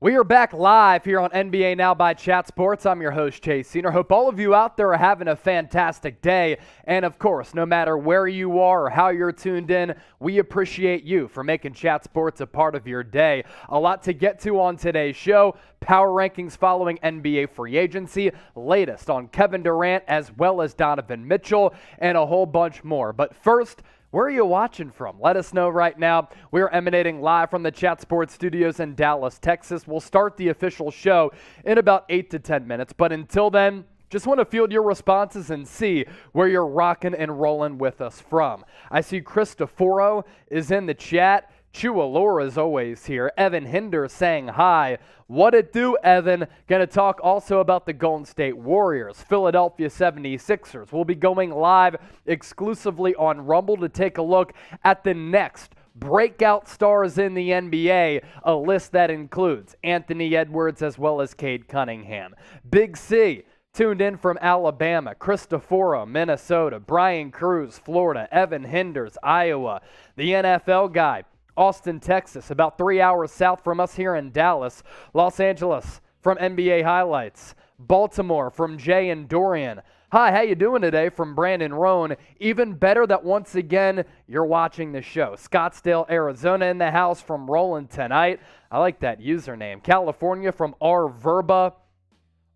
We are back live here on NBA Now by Chat Sports. I'm your host, Chase Senior. Hope all of you out there are having a fantastic day. And of course, no matter where you are or how you're tuned in, we appreciate you for making Chat Sports a part of your day. A lot to get to on today's show. Power rankings following NBA free agency, latest on Kevin Durant as well as Donovan Mitchell, and a whole bunch more. But first, where are you watching from? Let us know right now. We are emanating live from the Chat Sports studios in Dallas, Texas. We'll start the official show in about 8 to 10 minutes. But until then, just want to field your responses and see where you're rocking and rolling with us from. I see Christoforo is in the chat. Chua is always here. Evan Hinder saying hi. What it do, Evan? Going to talk also about the Golden State Warriors, Philadelphia 76ers. We'll be going live exclusively on Rumble to take a look at the next breakout stars in the NBA, a list that includes Anthony Edwards as well as Cade Cunningham. Big C tuned in from Alabama, Christoforo, Minnesota, Brian Cruz, Florida, Evan Hinders, Iowa, the NFL guy, Austin, Texas, about 3 hours south from us here in Dallas. Los Angeles from NBA Highlights. Baltimore from Jay and Dorian. Hi, how you doing today? From Brandon Roan. Even better that once again you're watching the show. Scottsdale, Arizona in the house from Roland tonight. I like that username. California from R. Verba.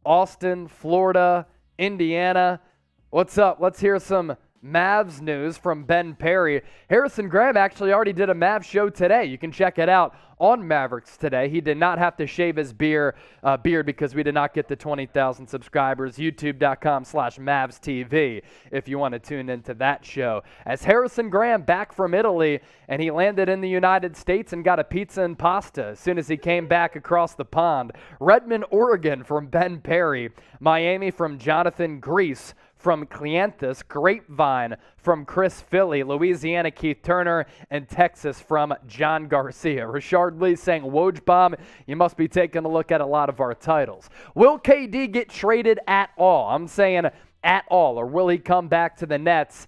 Austin, Florida, Indiana. What's up? Let's hear some Mavs news from Ben Perry. Harrison Graham actually already did a Mavs show today. You can check it out on Mavericks today. He did not have to shave his beard because we did not get the 20,000 subscribers. YouTube.com/MavsTV if you want to tune into that show. As Harrison Graham back from Italy, and he landed in the United States and got a pizza and pasta as soon as he came back across the pond. Redmond, Oregon from Ben Perry. Miami from Jonathan Grease. From Cleanthus, Grapevine from Chris Philly, Louisiana Keith Turner, and Texas from John Garcia. Richard Lee saying, Woj Bomb, you must be taking a look at a lot of our titles. Will KD get traded at all? I'm saying at all, or will he come back to the Nets?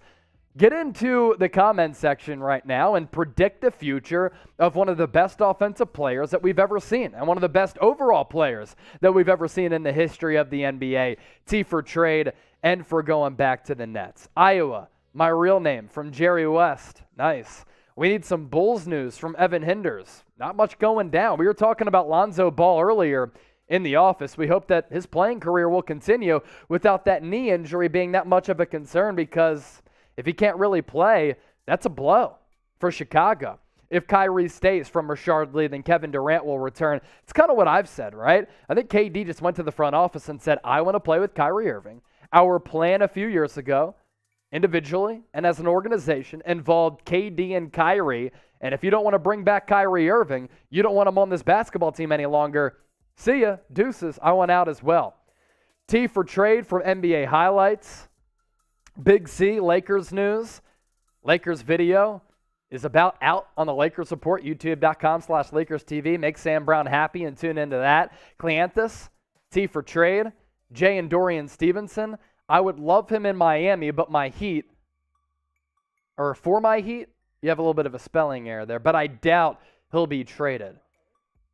Get into the comment section right now and predict the future of one of the best offensive players that we've ever seen and one of the best overall players that we've ever seen in the history of the NBA. T for trade and for going back to the Nets. Iowa, my real name, from Jerry West. Nice. We need some Bulls news from Evan Hinders. Not much going down. We were talking about Lonzo Ball earlier in the office. We hope that his playing career will continue without that knee injury being that much of a concern, because if he can't really play, that's a blow for Chicago. If Kyrie stays from Richard Lee, then Kevin Durant will return. It's kind of what I've said, right? I think KD just went to the front office and said, I want to play with Kyrie Irving. Our plan a few years ago, individually and as an organization, involved KD and Kyrie. And if you don't want to bring back Kyrie Irving, you don't want him on this basketball team any longer, see ya, deuces, I want out as well. T for trade from NBA Highlights. Big C, Lakers news. Lakers video is about out on the Lakers Report, youtube.com/LakersTV. Make Sam Brown happy and tune into that. Cleanthus, T for trade. Jay and Dorian Stevenson. I would love him in Miami, but my Heat, or for my Heat, you have a little bit of a spelling error there, but I doubt he'll be traded.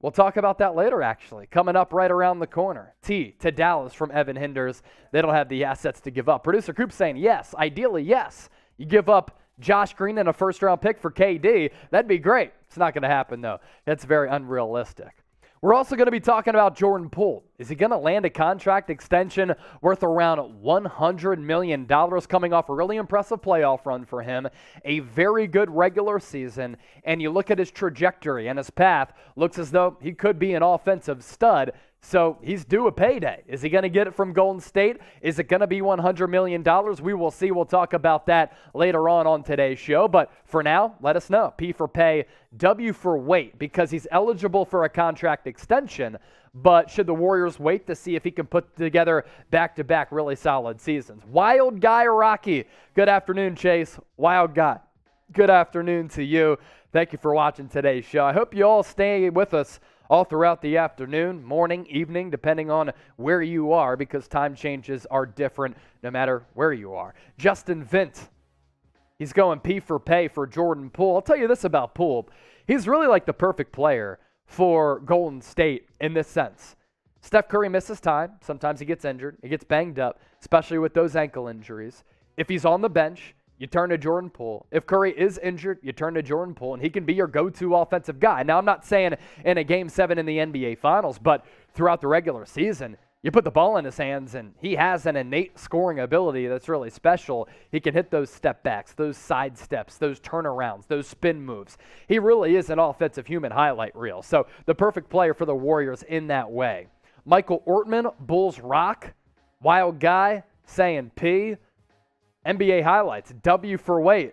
We'll talk about that later, actually, coming up right around the corner. T to Dallas from Evan Hinders. They don't have the assets to give up. Producer Coop saying, yes, ideally, yes. You give up Josh Green and a first-round pick for KD. That'd be great. It's not going to happen, though. That's very unrealistic. We're also going to be talking about Jordan Poole. Is he going to land a contract extension worth around $100 million, coming off a really impressive playoff run for him, a very good regular season, and you look at his trajectory and his path, looks as though he could be an offensive stud, so he's due a payday. Is he going to get it from Golden State? Is it going to be $100 million? We will see. We'll talk about that later on today's show, but for now, let us know. P for pay, W for wait, because he's eligible for a contract extension, but should the Warriors wait to see if he can put together back-to-back really solid seasons? Wild Guy Rocky. Good afternoon, Chase. Wild Guy. Good afternoon to you. Thank you for watching today's show. I hope you all stay with us all throughout the afternoon, morning, evening, depending on where you are, because time changes are different no matter where you are. Justin Vint, he's going P for pay for Jordan Poole. I'll tell you this about Poole. He's really like the perfect player for Golden State in this sense. Steph Curry misses time. Sometimes he gets injured. He gets banged up, especially with those ankle injuries. If he's on the bench, you turn to Jordan Poole. If Curry is injured, you turn to Jordan Poole, and he can be your go-to offensive guy. Now, I'm not saying in a Game 7 in the NBA Finals, but throughout the regular season, you put the ball in his hands, and he has an innate scoring ability that's really special. He can hit those step backs, those side steps, those turnarounds, those spin moves. He really is an offensive human highlight reel. So the perfect player for the Warriors in that way. Michael Ortman, Bulls rock, wild guy, saying P. NBA highlights, W for wait.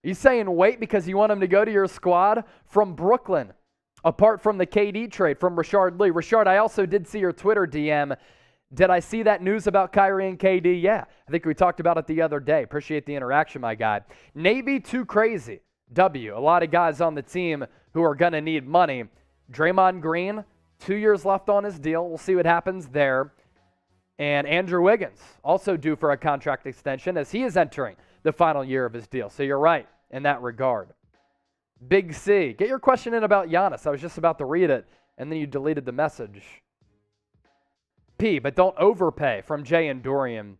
He's saying wait because you want him to go to your squad from Brooklyn. Apart from the KD trade from Rashard Lee. Rashard, I also did see your Twitter DM. Did I see that news about Kyrie and KD? Yeah, I think we talked about it the other day. Appreciate the interaction, my guy. Navy too crazy. W. A lot of guys on the team who are going to need money. Draymond Green, 2 years left on his deal. We'll see what happens there. And Andrew Wiggins, also due for a contract extension as he is entering the final year of his deal. So you're right in that regard. Big C, get your question in about Giannis. I was just about to read it, and then you deleted the message. P, but don't overpay, from Jay and Dorian.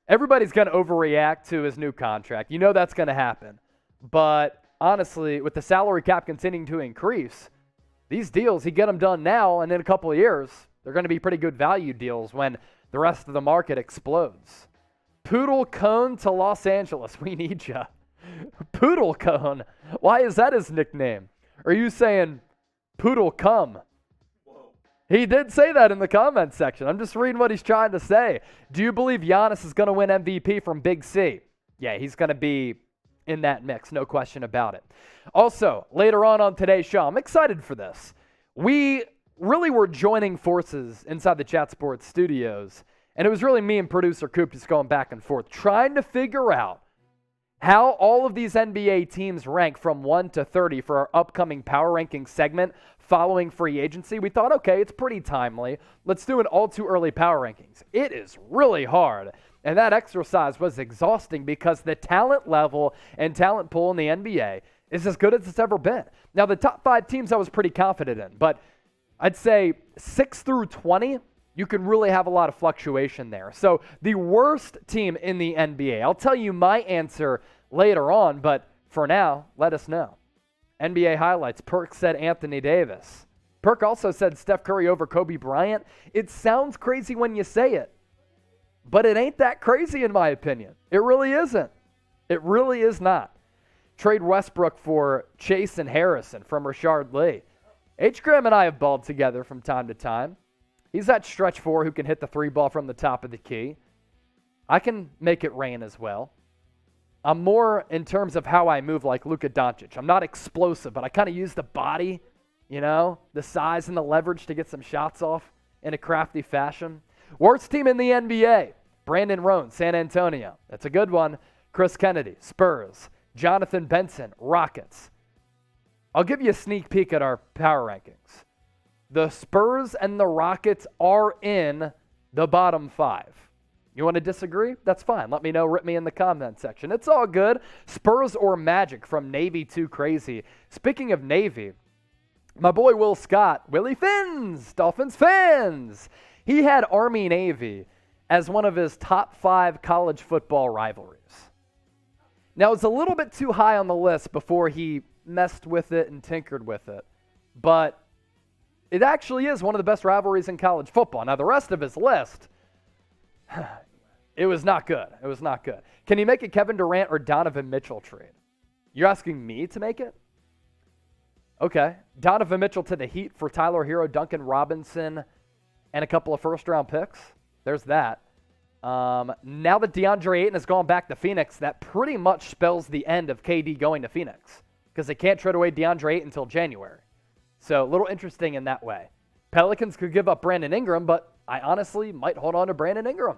Everybody's going to overreact to his new contract. You know that's going to happen. But honestly, with the salary cap continuing to increase, these deals, you get them done now, and in a couple of years, they're going to be pretty good value deals when the rest of the market explodes. Poodle Cone to Los Angeles. We need ya. Poodle Cone. Why is that his nickname? Are you saying Poodle Come? Whoa. He did say that in the comments section. I'm just reading what he's trying to say. Do you believe Giannis is going to win MVP from Big C? Yeah, he's going to be in that mix, no question about it. Also, later on today's show, I'm excited for this. We really were joining forces inside the Chat Sports studios, and it was really me and producer Coop just going back and forth, trying to figure out how all of these NBA teams rank from 1 to 30 for our upcoming power ranking segment following free agency. We thought, okay, it's pretty timely. Let's do an all too early power rankings. It is really hard. And that exercise was exhausting because the talent level and talent pool in the NBA is as good as it's ever been. Now, the top 5 teams I was pretty confident in, but I'd say 6 through 20, you can really have a lot of fluctuation there. So the worst team in the NBA, I'll tell you my answer later on, but for now, let us know. NBA highlights, Perk said Anthony Davis. Perk also said Steph Curry over Kobe Bryant. It sounds crazy when you say it, but it ain't that crazy in my opinion. It really isn't. It really is not. Trade Westbrook for Chase and Harrison from Rashard Lee. H. Graham and I have balled together from time to time. He's that stretch 4 who can hit the 3 ball from the top of the key. I can make it rain as well. I'm more in terms of how I move like Luka Doncic. I'm not explosive, but I kind of use the body, the size and the leverage to get some shots off in a crafty fashion. Worst team in the NBA, Brandon Rohn, San Antonio. That's a good one. Chris Kennedy, Spurs. Jonathan Benson, Rockets. I'll give you a sneak peek at our power rankings. The Spurs and the Rockets are in the bottom 5. You want to disagree? That's fine. Let me know. Rip me in the comment section. It's all good. Spurs or Magic from Navy Too Crazy. Speaking of Navy, my boy Will Scott, Willie Fins, Dolphins fans. He had Army-Navy as one of his top 5 college football rivalries. Now, it's a little bit too high on the list before he messed with it and tinkered with it, but it actually is one of the best rivalries in college football. Now, the rest of his list, it was not good. It was not good. Can he make a Kevin Durant or Donovan Mitchell trade? You're asking me to make it? Okay. Donovan Mitchell to the Heat for Tyler Hero, Duncan Robinson, and a couple of first-round picks. There's that. Now that DeAndre Ayton has gone back to Phoenix, that pretty much spells the end of KD going to Phoenix because they can't trade away DeAndre Ayton until January. So a little interesting in that way. Pelicans could give up Brandon Ingram, but I honestly might hold on to Brandon Ingram.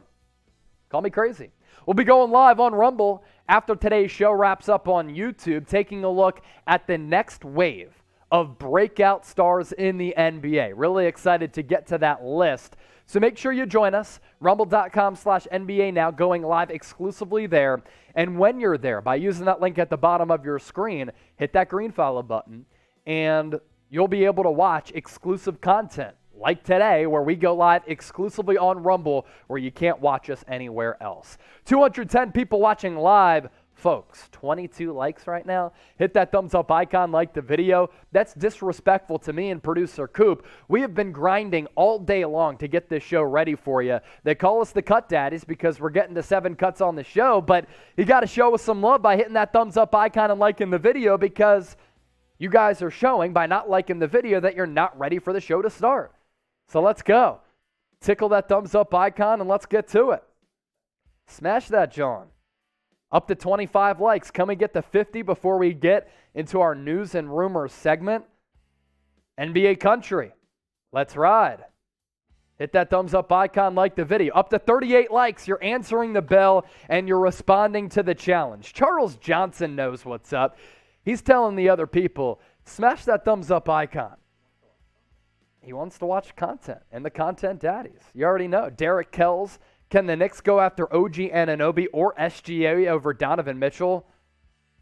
Call me crazy. We'll be going live on Rumble after today's show wraps up on YouTube, taking a look at the next wave of breakout stars in the NBA. Really excited to get to that list. So make sure you join us, rumble.com/NBA now, going live exclusively there. And when you're there, by using that link at the bottom of your screen, hit that green follow button and you'll be able to watch exclusive content like today, where we go live exclusively on Rumble, where you can't watch us anywhere else. 210 people watching live. Folks, 22 likes right now. Hit that thumbs up icon, like the video. That's disrespectful to me and producer Coop. We have been grinding all day long to get this show ready for you. They call us the Cut Daddies because we're getting to 7 cuts on the show, but you got to show us some love by hitting that thumbs up icon and liking the video, because you guys are showing by not liking the video that you're not ready for the show to start. So let's go. Tickle that thumbs up icon and let's get to it. Smash that, John. Up to 25 likes. Can we get to 50 before we get into our news and rumors segment? NBA country. Let's ride. Hit that thumbs up icon, like the video. Up to 38 likes. You're answering the bell and you're responding to the challenge. Charles Johnson knows what's up. He's telling the other people, smash that thumbs up icon. He wants to watch content and the content daddies. You already know. Derek Kells. Can the Knicks go after OG Anunoby or SGA over Donovan Mitchell?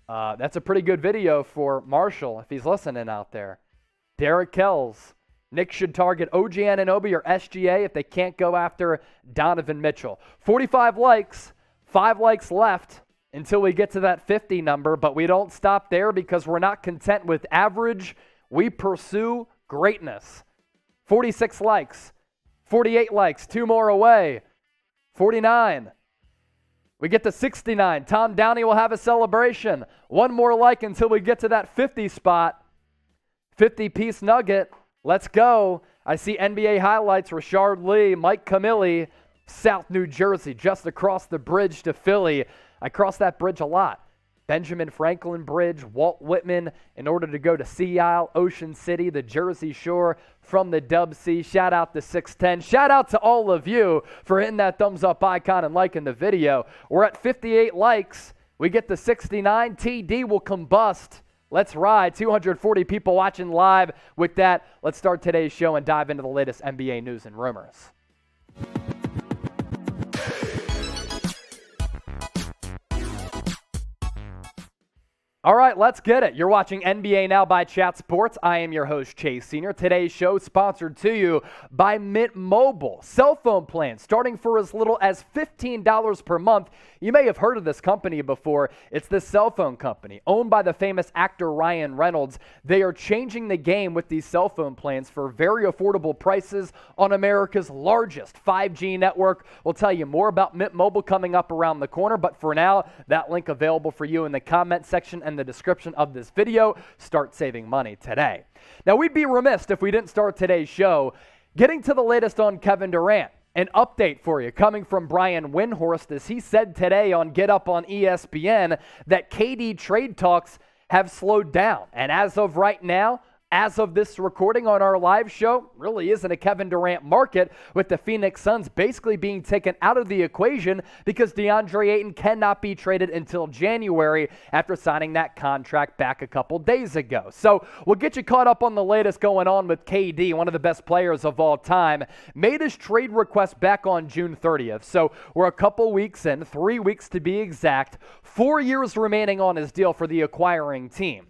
That's a pretty good video for Marshall if he's listening out there. Derek Kells. Knicks should target OG Anunoby or SGA if they can't go after Donovan Mitchell. 45 likes, 5 likes left until we get to that 50 number, but we don't stop there because we're not content with average. We pursue greatness. 46 likes, 48 likes, 2 more away. 49. We get to 69. Tom Downey will have a celebration. 1 more like until we get to that 50 spot. 50-piece nugget. Let's go. I see NBA highlights. Rashard Lee, Mike Camilli, South New Jersey, just across the bridge to Philly. I cross that bridge a lot. Benjamin Franklin Bridge, Walt Whitman, in order to go to Sea Isle, Ocean City, the Jersey Shore, from the Dub Sea. Shout out to 610. Shout out to all of you for hitting that thumbs up icon and liking the video. We're at 58 likes. We get to 69. TD will combust. Let's ride. 240 people watching live. With that, let's start today's show and dive into the latest NBA news and rumors. All right, let's get it. You're watching NBA Now by Chat Sports. I am your host, Chase Sr. Today's show sponsored to you by Mint Mobile. Cell phone plans starting for as little as $15 per month. You may have heard of this company before. It's the cell phone company owned by the famous actor Ryan Reynolds. They are changing the game with these cell phone plans for very affordable prices on America's largest 5G network. We'll tell you more about Mint Mobile coming up around the corner, but for now, that link available for you in the comment section and the description of this video. Start saving money today. Now, we'd be remiss if we didn't start today's show getting to the latest on Kevin Durant. An update for you coming from Brian Windhorst, as he said today on Get Up on ESPN that KD trade talks have slowed down. And as of right now, as of this recording on our live show, really isn't a Kevin Durant market, with the Phoenix Suns basically being taken out of the equation because DeAndre Ayton cannot be traded until January after signing that contract back a couple days ago. So we'll get you caught up on the latest going on with KD, one of the best players of all time. Made his trade request back on June 30th. So we're a couple weeks in, 3 weeks to be exact, 4 years remaining on his deal for the acquiring team.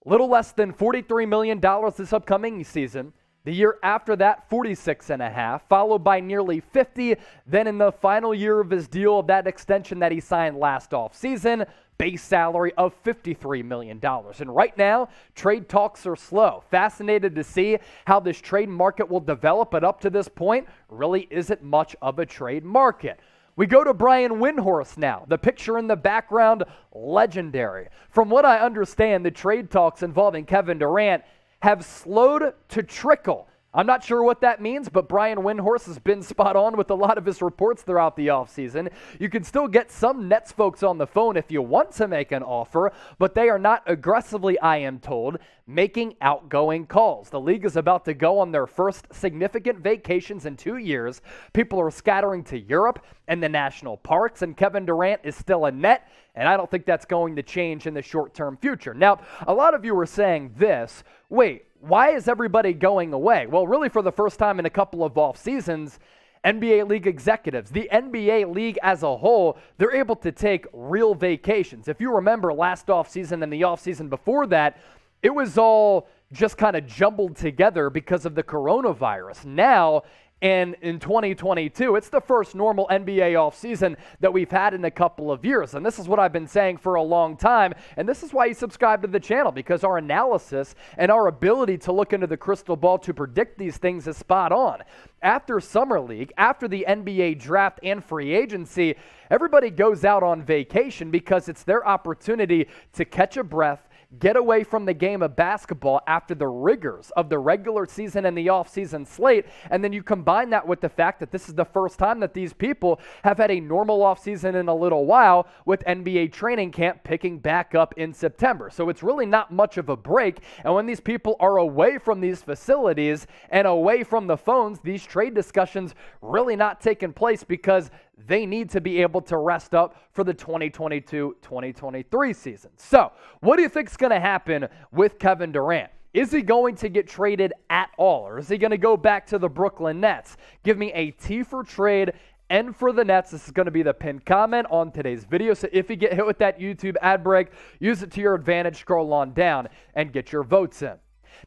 Little less than $43 million this upcoming season. The year after that, $46.5, followed by nearly $50. Then in the final year of his deal of that extension that he signed last offseason, base salary of $53 million. And right now, trade talks are slow. Fascinated to see how this trade market will develop, but up to this point, really isn't much of a trade market. We go to Brian Windhorst now. The picture in the background, legendary. From what I understand, the trade talks involving Kevin Durant have slowed to trickle. I'm not sure what that means, but Brian Windhorst has been spot on with a lot of his reports throughout the offseason. You can still get some Nets folks on the phone if you want to make an offer, but they are not aggressively, I am told, making outgoing calls. The league is about to go on their first significant vacations in 2 years. People are scattering to Europe and the national parks, and Kevin Durant is still a Net, and I don't think that's going to change in the short-term future. Now, a lot of you are saying this, wait, why is everybody going away? Well, really for the first time in a couple of off seasons, NBA league executives, the NBA league as a whole, they're able to take real vacations. If you remember last offseason and the offseason before that, it was all just kind of jumbled together because of the coronavirus. Now, and in 2022, it's the first normal NBA offseason that we've had in a couple of years. And this is what I've been saying for a long time. And this is why you subscribe to the channel, because our analysis and our ability to look into the crystal ball to predict these things is spot on. After Summer League, after the NBA draft and free agency, everybody goes out on vacation because it's their opportunity to catch a breath, get away from the game of basketball after the rigors of the regular season and the offseason slate, and then you combine that with the fact that this is the first time that these people have had a normal offseason in a little while, with NBA training camp picking back up in September. So it's really not much of a break, and when these people are away from these facilities and away from the phones, these trade discussions really not taking place because they need to be able to rest up for the 2022-2023 season. So, what do you think is going to happen with Kevin Durant? Is he going to get traded at all, or is he going to go back to the Brooklyn Nets? Give me a T for trade, N for the Nets. This is going to be the pinned comment on today's video. So if you get hit with that YouTube ad break, use it to your advantage, scroll on down, and get your votes in.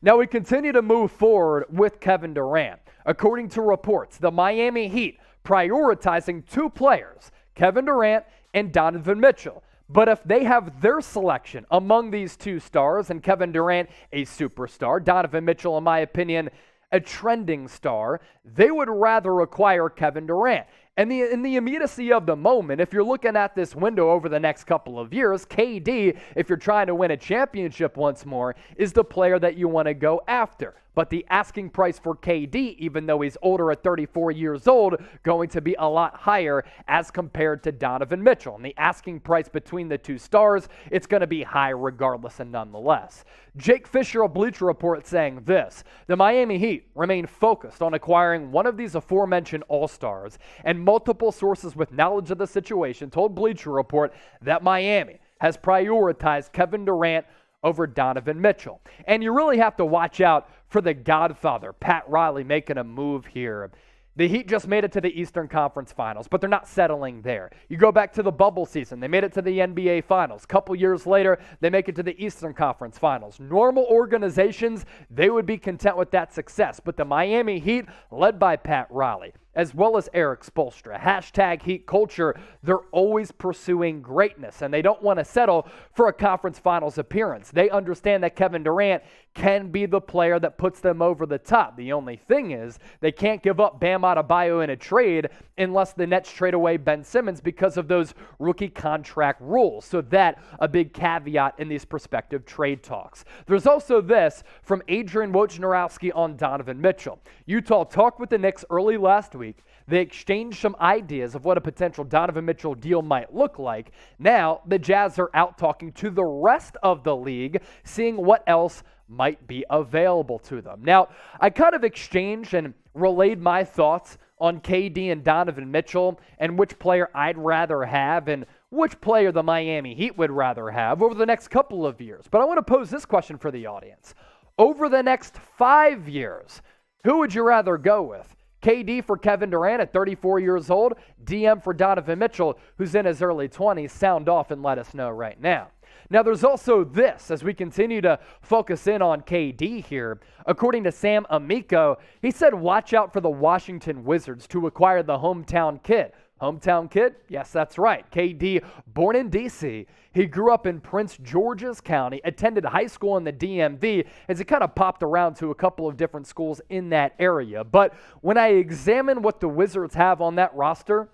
Now we continue to move forward with Kevin Durant. According to reports, the Miami Heat prioritizing two players, Kevin Durant and Donovan Mitchell. But if they have their selection among these two stars, and Kevin Durant a superstar, Donovan Mitchell, in my opinion, a trending star, they would rather acquire Kevin Durant. And in the immediacy of the moment, if you're looking at this window over the next couple of years, KD, if you're trying to win a championship once more, is the player that you want to go after. But the asking price for KD, even though he's older at 34 years old, going to be a lot higher as compared to Donovan Mitchell. And the asking price between the two stars, it's going to be high regardless and nonetheless. Jake Fisher of Bleacher Report saying this: the Miami Heat remain focused on acquiring one of these aforementioned all-stars, and multiple sources with knowledge of the situation told Bleacher Report that Miami has prioritized Kevin Durant over Donovan Mitchell. And you really have to watch out for the Godfather, Pat Riley, making a move here. The Heat just made it to the Eastern Conference Finals, but they're not settling there. You go back to the bubble season. They made it to the NBA Finals. A couple years later, they make it to the Eastern Conference Finals. Normal organizations, they would be content with that success. But the Miami Heat, led by Pat Riley, as well as Eric Spoelstra, hashtag Heat culture, they're always pursuing greatness, and they don't want to settle for a conference finals appearance. They understand that Kevin Durant can be the player that puts them over the top. The only thing is they can't give up Bam Adebayo in a trade unless the Nets trade away Ben Simmons because of those rookie contract rules. So that a big caveat in these prospective trade talks. There's also this from Adrian Wojnarowski on Donovan Mitchell. Utah talked with the Knicks early last week. They exchanged some ideas of what a potential Donovan Mitchell deal might look like. Now, the Jazz are out talking to the rest of the league, seeing what else might be available to them. Now, I kind of exchanged and relayed my thoughts on KD and Donovan Mitchell and which player I'd rather have and which player the Miami Heat would rather have over the next couple of years. But I want to pose this question for the audience. Over the next 5 years, who would you rather go with? KD for Kevin Durant at 34 years old, DM for Donovan Mitchell, who's in his early 20s. Sound off and let us know right now. Now, there's also this, as we continue to focus in on KD here. According to Sam Amico, he said watch out for the Washington Wizards to acquire the hometown kid. Hometown kid? Yes, that's right. KD, born in D.C., he grew up in Prince George's County, attended high school in the DMV, as he kind of popped around to a couple of different schools in that area. But when I examine what the Wizards have on that roster,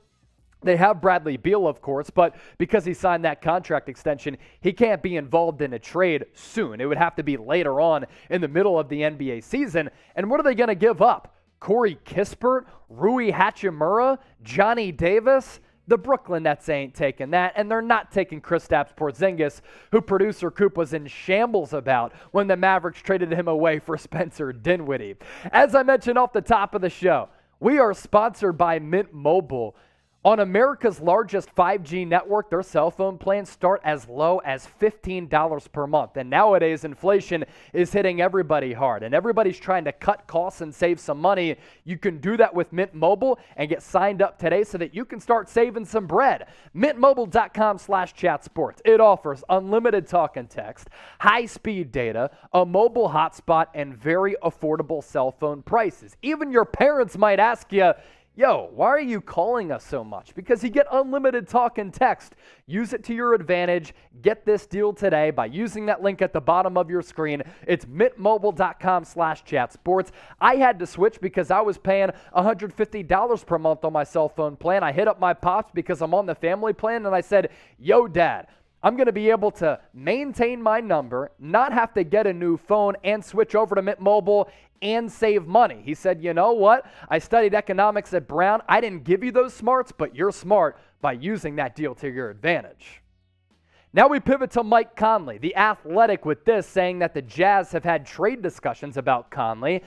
they have Bradley Beal, of course, but because he signed that contract extension, he can't be involved in a trade soon. It would have to be later on in the middle of the NBA season. And what are they going to give up? Corey Kispert, Rui Hachimura, Johnny Davis? The Brooklyn Nets ain't taking that, and they're not taking Kristaps Porzingis, who producer Coop was in shambles about when the Mavericks traded him away for Spencer Dinwiddie. As I mentioned off the top of the show, we are sponsored by Mint Mobile. On America's largest 5G network, their cell phone plans start as low as $15 per month. And nowadays, inflation is hitting everybody hard, and everybody's trying to cut costs and save some money. You can do that with Mint Mobile and get signed up today so that you can start saving some bread. MintMobile.com/chatsports. It offers unlimited talk and text, high-speed data, a mobile hotspot, and very affordable cell phone prices. Even your parents might ask you, yo, why are you calling us so much? Because you get unlimited talk and text. Use it to your advantage. Get this deal today by using that link at the bottom of your screen. It's mintmobile.com/chatsports. I had to switch because I was paying $150 per month on my cell phone plan. I hit up my pops because I'm on the family plan, and I said, yo, Dad, I'm going to be able to maintain my number, not have to get a new phone, and switch over to Mint Mobile and save money. He said, you know what? I studied economics at Brown. I didn't give you those smarts, but you're smart by using that deal to your advantage. Now we pivot to Mike Conley, The Athletic, with this, saying that the Jazz have had trade discussions about Conley,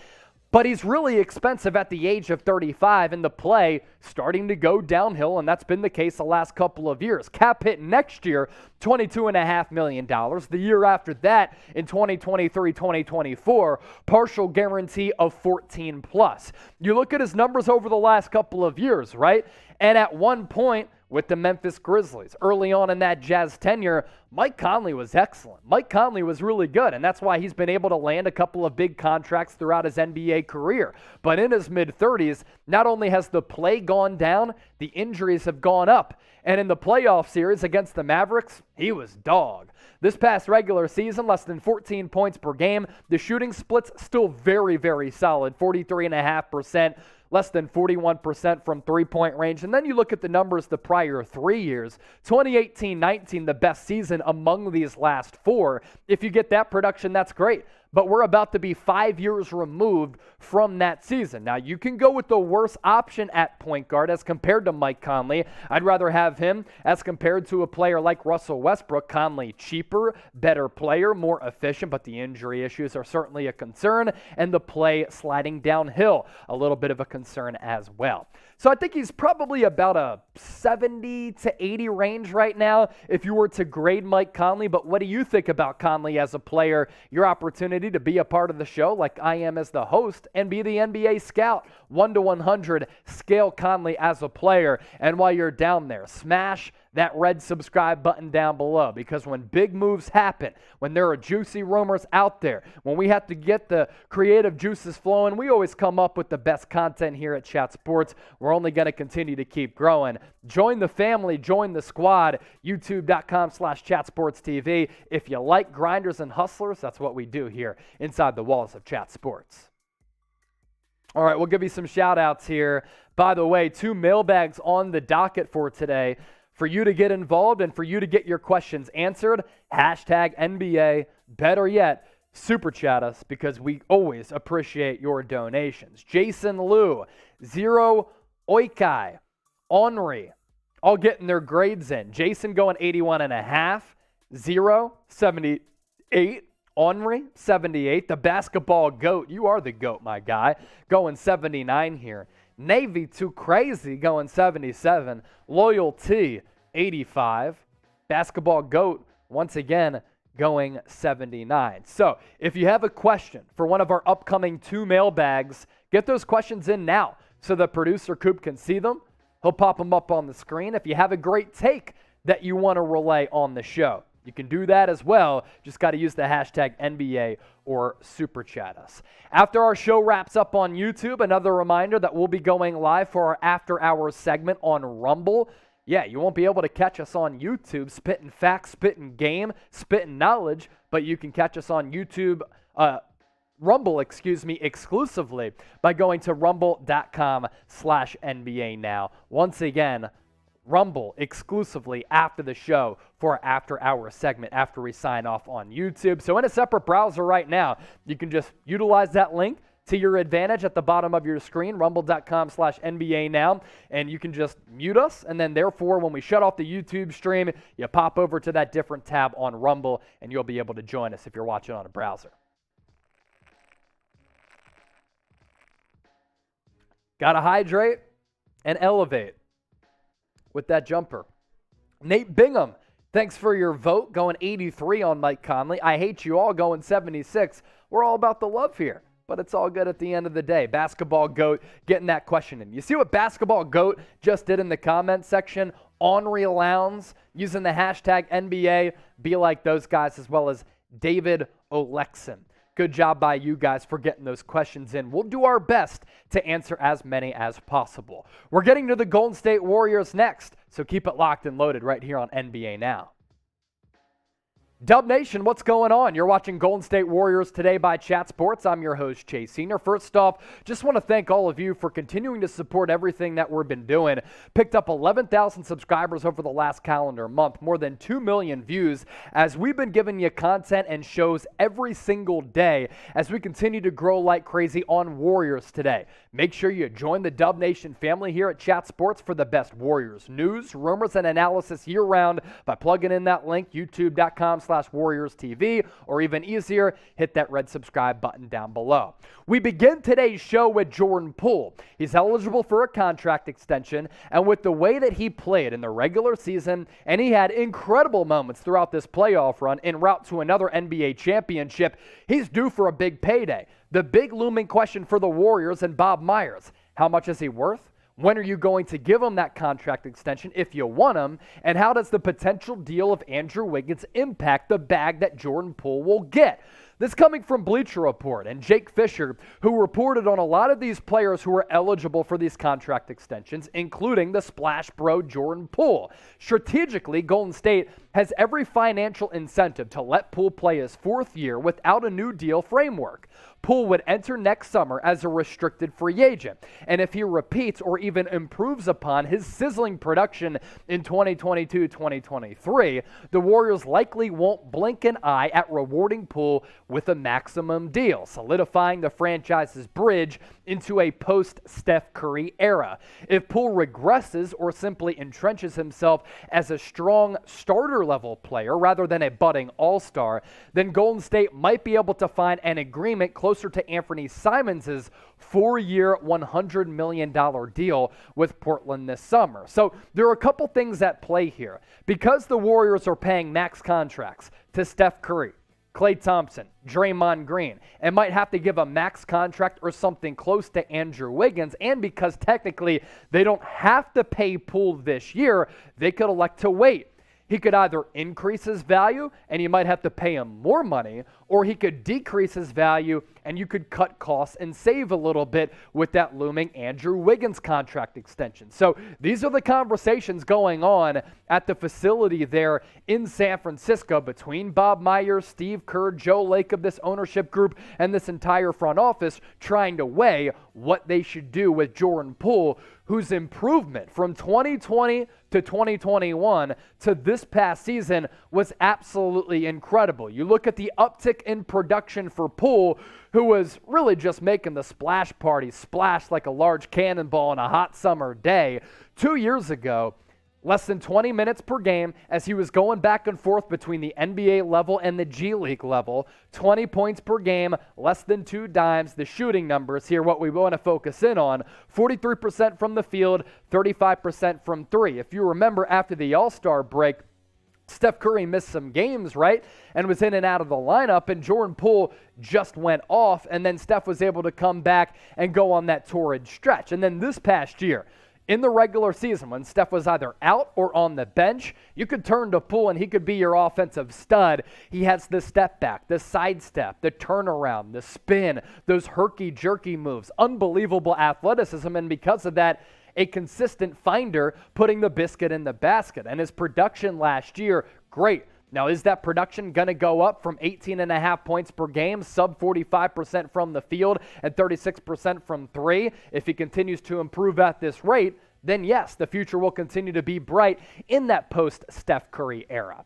but he's really expensive at the age of 35, and the play starting to go downhill, and that's been the case the last couple of years. Cap hit next year, $22.5 million. The year after that, in 2023-2024, partial guarantee of 14 plus. You look at his numbers over the last couple of years, right? And at one point, with the Memphis Grizzlies, early on in that Jazz tenure, Mike Conley was excellent. Mike Conley was really good, and that's why he's been able to land a couple of big contracts throughout his NBA career. But in his mid-30s, not only has the play gone down, the injuries have gone up. And in the playoff series against the Mavericks, he was dog. This past regular season, less than 14 points per game. The shooting split's still very, very solid, 43.5%. Less than 41% from three-point range. And then you look at the numbers the prior 3 years. 2018-19, the best season among these last four. If you get that production, that's great. But we're about to be 5 years removed from that season. Now, you can go with the worst option at point guard as compared to Mike Conley. I'd rather have him as compared to a player like Russell Westbrook. Conley, cheaper, better player, more efficient, but the injury issues are certainly a concern, and the play sliding downhill, a little bit of a concern as well. So I think he's probably about a 70 to 80 range right now if you were to grade Mike Conley. But what do you think about Conley as a player? Your opportunity to be a part of the show like I am as the host and be the NBA scout. 1 to 100, scale Conley as a player. And while you're down there, smash that red subscribe button down below, because when big moves happen, when there are juicy rumors out there, when we have to get the creative juices flowing, we always come up with the best content here at Chat Sports. We're only going to continue to keep growing. Join the family, join the squad, youtube.com/chatsportstv. If you like grinders and hustlers, that's what we do here inside the walls of Chat Sports. All right, we'll give you some shout outs here. By the way, 2 mailbags on the docket for today. For you to get involved and for you to get your questions answered, hashtag NBA, better yet, super chat us, because we always appreciate your donations. Jason Liu, Zero Oikai, Henri, all getting their grades in. Jason going 81.5, Zero, 78, Henri, 78. The basketball GOAT, you are the GOAT, my guy, going 79 here. Navy Too Crazy going 77. Loyalty 85. Basketball GOAT once again going 79. So if you have a question for one of our upcoming 2 mailbags, get those questions in now so the producer Coop can see them. He'll pop them up on the screen. If you have a great take that you want to relay on the show, you can do that as well. Just got to use the hashtag NBA or super chat us. After our show wraps up on YouTube, another reminder that we'll be going live for our after hours segment on Rumble. Yeah, you won't be able to catch us on YouTube spitting facts, spitting game, spitting knowledge, but you can catch us on YouTube, Rumble, exclusively by going to rumble.com/NBA now. Once again, Rumble exclusively after the show for our after hour segment after we sign off on YouTube. So in a separate browser right now, you can just utilize that link to your advantage at the bottom of your screen, rumble.com/NBA now, and you can just mute us, and then therefore when we shut off the YouTube stream, you pop over to that different tab on Rumble, and you'll be able to join us if you're watching on a browser. Gotta hydrate and elevate. with that jumper. Nate Bingham, thanks for your vote, going 83 on Mike Conley. I hate you all, going 76. We're all about the love here, but it's all good at the end of the day. Basketball GOAT getting that question in. You see what Basketball GOAT just did in the comment section? Henri Lowndes using the hashtag NBA. Be like those guys, as well as David Olexin. Good job by you guys for getting those questions in. We'll do our best to answer as many as possible. We're getting to the Golden State Warriors next, so keep it locked and loaded right here on NBA Now. Dub Nation, what's going on? You're watching Golden State Warriors Today by Chat Sports. I'm your host, Chase Senior. First off, just want to thank all of you for continuing to support everything that we've been doing. Picked up 11,000 subscribers over the last calendar month, more than 2 million views, as we've been giving you content and shows every single day as we continue to grow like crazy on Warriors Today. Make sure you join the Dub Nation family here at Chat Sports for the best Warriors news, rumors, and analysis year-round by plugging in that link, youtube.com/Warriors TV, or even easier, hit that red subscribe button down below. We begin today's show with Jordan Poole. He's eligible for a contract extension, and with the way that he played in the regular season, and he had incredible moments throughout this playoff run en route to another NBA championship, he's due for a big payday. The big looming question for the Warriors and Bob Myers: how much is he worth? When are you going to give him that contract extension if you want him? And how does the potential deal of Andrew Wiggins impact the bag that Jordan Poole will get? This coming from Bleacher Report and Jake Fisher, who reported on a lot of these players who are eligible for these contract extensions, including the Splash Bro Jordan Poole. Strategically, Golden State has every financial incentive to let Poole play his fourth year without a new deal framework. Poole would enter next summer as a restricted free agent, and if he repeats or even improves upon his sizzling production in 2022-2023, the Warriors likely won't blink an eye at rewarding Poole with a maximum deal, solidifying the franchise's bridge into a post-Steph Curry era. If Poole regresses or simply entrenches himself as a strong starter-level player rather than a budding all-star, then Golden State might be able to find an agreement closer to Anthony Simons' 4-year, $100 million deal with Portland this summer. So there are a couple things at play here. Because the Warriors are paying max contracts to Steph Curry, Klay Thompson, Draymond Green, and might have to give a max contract or something close to Andrew Wiggins, and because technically they don't have to pay Poole this year, they could elect to wait. He could either increase his value and you might have to pay him more money, or he could decrease his value and you could cut costs and save a little bit with that looming Andrew Wiggins contract extension. So these are the conversations going on at the facility there in San Francisco between Bob Myers, Steve Kerr, Joe Lacob, this ownership group, and this entire front office trying to weigh what they should do with Jordan Poole, whose improvement from 2020 to 2021 to this past season was absolutely incredible. You look at the uptick in production for Poole, who was really just making the splash party splash like a large cannonball on a hot summer day. 2 years ago, less than 20 minutes per game as he was going back and forth between the NBA level and the G League level. 20 points per game, less than 2 dimes. The shooting numbers here, what we want to focus in on: 43% from the field, 35% from 3. If you remember, after the All-Star break, Steph Curry missed some games, right, and was in and out of the lineup, and Jordan Poole just went off, and then Steph was able to come back and go on that torrid stretch. And then this past year, in the regular season, when Steph was either out or on the bench, you could turn to Poole and he could be your offensive stud. He has the step back, the sidestep, the turnaround, the spin, those herky-jerky moves, unbelievable athleticism, and because of that, a consistent finder, putting the biscuit in the basket. And his production last year, great. Now, is that production going to go up from 18.5 points per game, sub 45% from the field, and 36% from 3? If he continues to improve at this rate, then yes, the future will continue to be bright in that post-Steph Curry era.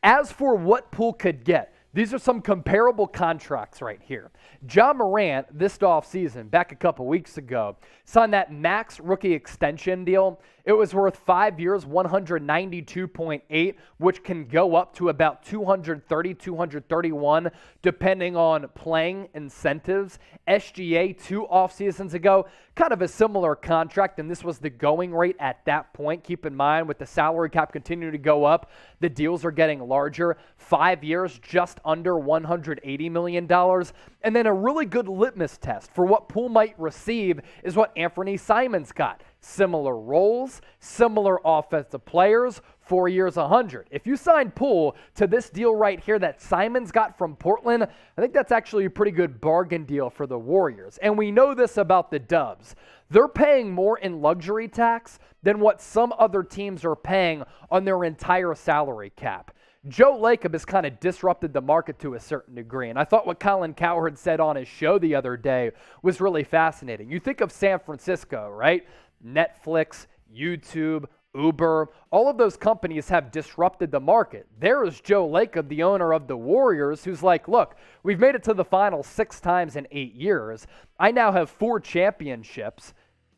As for what Poole could get, These are some comparable contracts right here. Ja Morant, this offseason, back a couple weeks ago, signed that max rookie extension deal. It was worth 5 years, 192.8, which can go up to about 230, 231, depending on playing incentives. SGA 2 off seasons ago, kind of a similar contract, and this was the going rate at that point. Keep in mind, with the salary cap continuing to go up, the deals are getting larger. 5 years, just under $180 million. And then a really good litmus test for what Poole might receive is what Anthony Simons got. Similar roles, similar offensive players, 4 years, 100. If you sign Poole to this deal right here that Simons got from Portland, I think that's actually a pretty good bargain deal for the Warriors. And we know this about the Dubs. They're paying more in luxury tax than what some other teams are paying on their entire salary cap. Joe Lacob has kind of disrupted the market to a certain degree, and I thought what Colin Cowherd said on his show the other day was really fascinating. You think of San Francisco, right? Netflix, YouTube, Uber, all of those companies have disrupted the market. There is Joe Lacob, the owner of the Warriors, who's like, look, we've made it to the finals 6 times in 8 years. I now have 4 championships.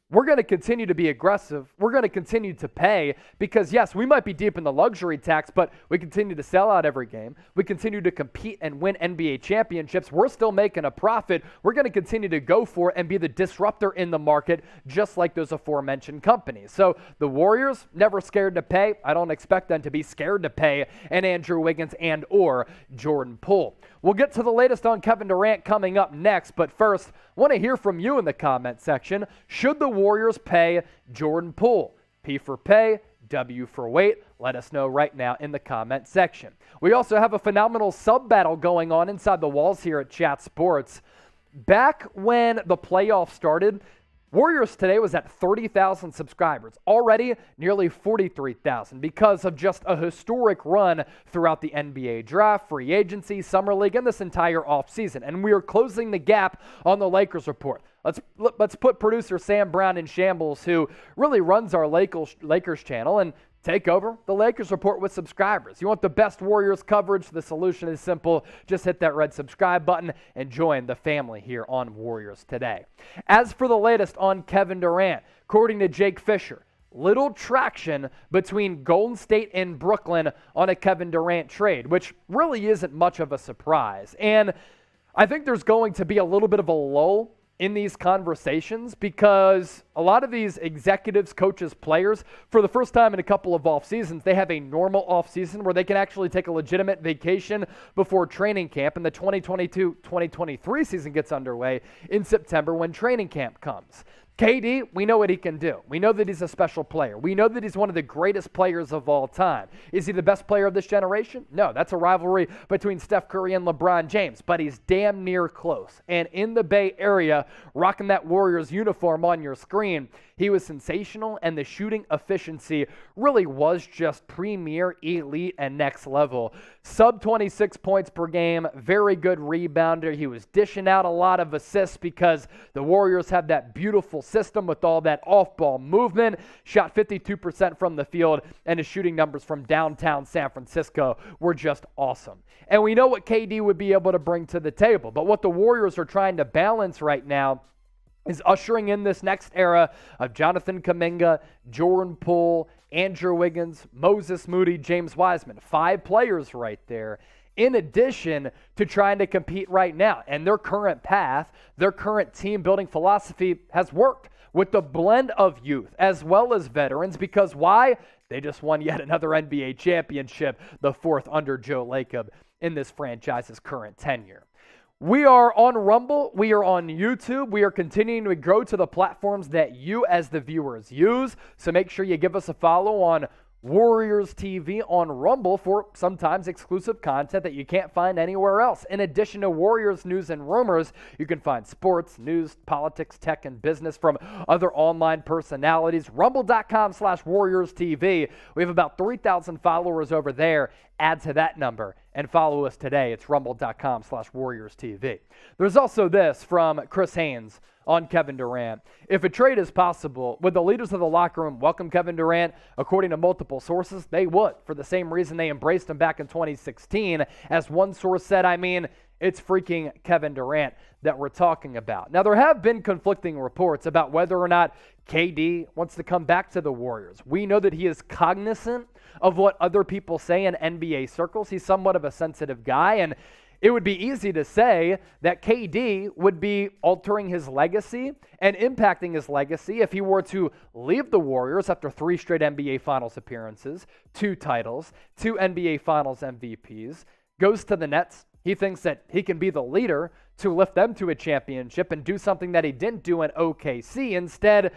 We're going to continue to be aggressive. We're going to continue to pay because, yes, we might be deep in the luxury tax, but we continue to sell out every game. We continue to compete and win NBA championships. We're still making a profit. We're going to continue to go for it and be the disruptor in the market, just like those aforementioned companies. So the Warriors, never scared to pay. I don't expect them to be scared to pay an Andrew Wiggins and or Jordan Poole. We'll get to the latest on Kevin Durant coming up next, but first, I want to hear from you in the comment section. Should the Warriors pay Jordan Poole? P for pay, W for wait. Let us know right now in the comment section. We also have a phenomenal sub battle going on inside the walls here at Chat Sports. Back when the playoffs started, Warriors today was at 30,000 subscribers, already nearly 43,000 because of just a historic run throughout the NBA draft, free agency, summer league, and this entire offseason. And we are closing the gap on the Lakers report. Let's put producer Sam Brown in shambles, who really runs our Lakers channel, and take over the Lakers report with subscribers. You want the best Warriors coverage? The solution is simple. Just hit that red subscribe button and join the family here on Warriors Today. As for the latest on Kevin Durant, according to Jake Fisher, little traction between Golden State and Brooklyn on a Kevin Durant trade, which really isn't much of a surprise. And I think there's going to be a little bit of a lull in these conversations because a lot of these executives, coaches, players, for the first time in a couple of off seasons, they have a normal off season where they can actually take a legitimate vacation before training camp, and the 2022-2023 season gets underway in September when training camp comes. KD, we know what he can do. We know that he's a special player. We know that he's one of the greatest players of all time. Is he the best player of this generation? No, that's a rivalry between Steph Curry and LeBron James, but he's damn near close. And in the Bay Area, rocking that Warriors uniform on your screen, he was sensational, and the shooting efficiency really was just premier, elite, and next level. Sub 26 points per game, very good rebounder. He was dishing out a lot of assists because the Warriors have that beautiful system with all that off-ball movement. Shot 52% from the field, and his shooting numbers from downtown San Francisco were just awesome. And we know what KD would be able to bring to the table, but what the Warriors are trying to balance right now is ushering in this next era of Jonathan Kuminga, Jordan Poole, Andrew Wiggins, Moses Moody, James Wiseman. 5 players right there, in addition to trying to compete right now. And their current path, their current team-building philosophy has worked with the blend of youth as well as veterans, because why? They just won yet another NBA championship, the 4th under Joe Lacob in this franchise's current tenure. We are on Rumble. We are on YouTube. We are continuing to grow to the platforms that you as the viewers use. So make sure you give us a follow on Warriors TV on Rumble for sometimes exclusive content that you can't find anywhere else. In addition to Warriors news and rumors, you can find sports, news, politics, tech, and business from other online personalities. Rumble.com/Warriors TV. We have about 3,000 followers over there. Add to that number and follow us today. It's rumble.com/Warriors TV. There's also this from Chris Haynes on Kevin Durant. If a trade is possible, would the leaders of the locker room welcome Kevin Durant? According to multiple sources, they would, for the same reason they embraced him back in 2016. As one source said, it's freaking Kevin Durant that we're talking about. Now, there have been conflicting reports about whether or not KD wants to come back to the Warriors. We know that he is cognizant of what other people say in NBA circles. He's somewhat of a sensitive guy, and it would be easy to say that KD would be altering his legacy and impacting his legacy if he were to leave the Warriors after 3 straight NBA Finals appearances, 2 titles, 2 NBA Finals MVPs, goes to the Nets. He thinks that he can be the leader to lift them to a championship and do something that he didn't do in OKC. Instead,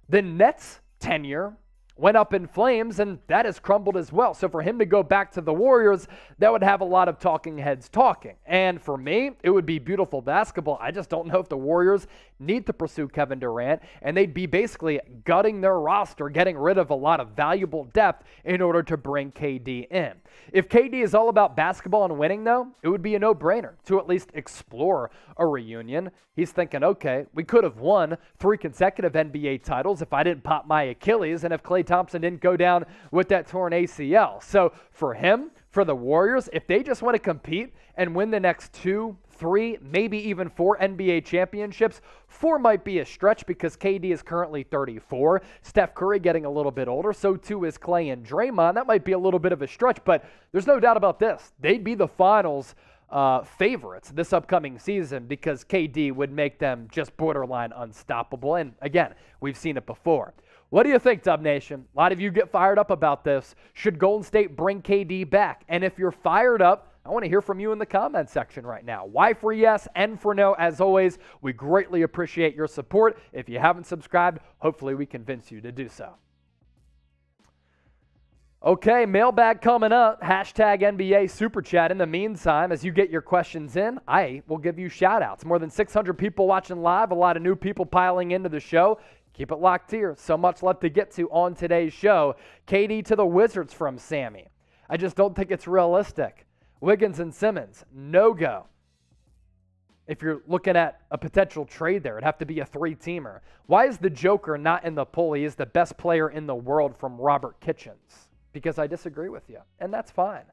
the Nets' tenure went up in flames, and that has crumbled as well. So for him to go back to the Warriors, that would have a lot of talking heads talking. And for me, it would be beautiful basketball. I just don't know if the Warriors need to pursue Kevin Durant, and they'd be basically gutting their roster, getting rid of a lot of valuable depth in order to bring KD in. If KD is all about basketball and winning, though, it would be a no-brainer to at least explore a reunion. He's thinking, okay, we could have won 3 consecutive NBA titles if I didn't pop my Achilles and if Klay Thompson didn't go down with that torn ACL. So for him, for the Warriors, if they just want to compete and win the next 2, 3, maybe even 4 NBA championships, 4 might be a stretch because KD is currently 34. Steph Curry getting a little bit older, so too is Klay and Draymond. That might be a little bit of a stretch, but there's no doubt about this. They'd be the finals favorites this upcoming season because KD would make them just borderline unstoppable. And again, we've seen it before. What do you think, Dub Nation? A lot of you get fired up about this. Should Golden State bring KD back? And if you're fired up, I want to hear from you in the comment section right now. Y for yes, N for no. As always, we greatly appreciate your support. If you haven't subscribed, hopefully we convince you to do so. Okay, mailbag coming up. Hashtag NBA Super Chat. In the meantime, as you get your questions in, I will give you shout outs. More than 600 people watching live, a lot of new people piling into the show. Keep it locked here. So much left to get to on today's show. KD to the Wizards from Sammy. I just don't think it's realistic. Wiggins and Simmons, no go. If you're looking at a potential trade there, it'd have to be a 3-teamer. Why is the Joker not in the poll? He is the best player in the world from Robert Kitchens. Because I disagree with you, and that's fine.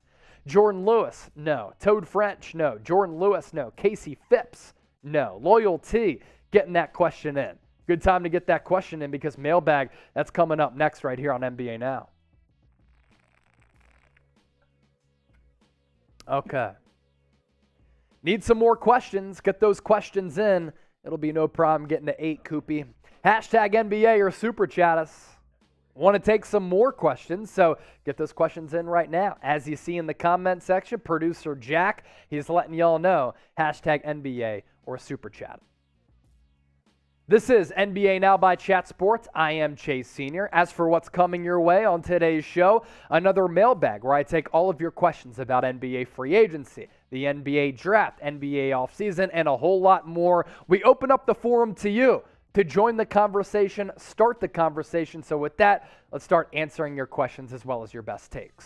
Jordan Lewis, no. Toad French, no. Jordan Lewis, no. Casey Phipps, no. Loyalty, getting that question in. Good time to get that question in because mailbag, that's coming up next right here on NBA Now. Okay. Need some more questions. Get those questions in. It'll be no problem getting to 8, Koopy. Hashtag NBA or Super Chat us. Want to take some more questions, so get those questions in right now. As you see in the comment section, producer Jack, he's letting y'all know, hashtag NBA or Super Chat. This is NBA Now by Chat Sports. I am Chase Sr. As for what's coming your way on today's show, another mailbag where I take all of your questions about NBA free agency, the NBA draft, NBA offseason, and a whole lot more. We open up the forum to you to join the conversation, start the conversation. So with that, let's start answering your questions as well as your best takes.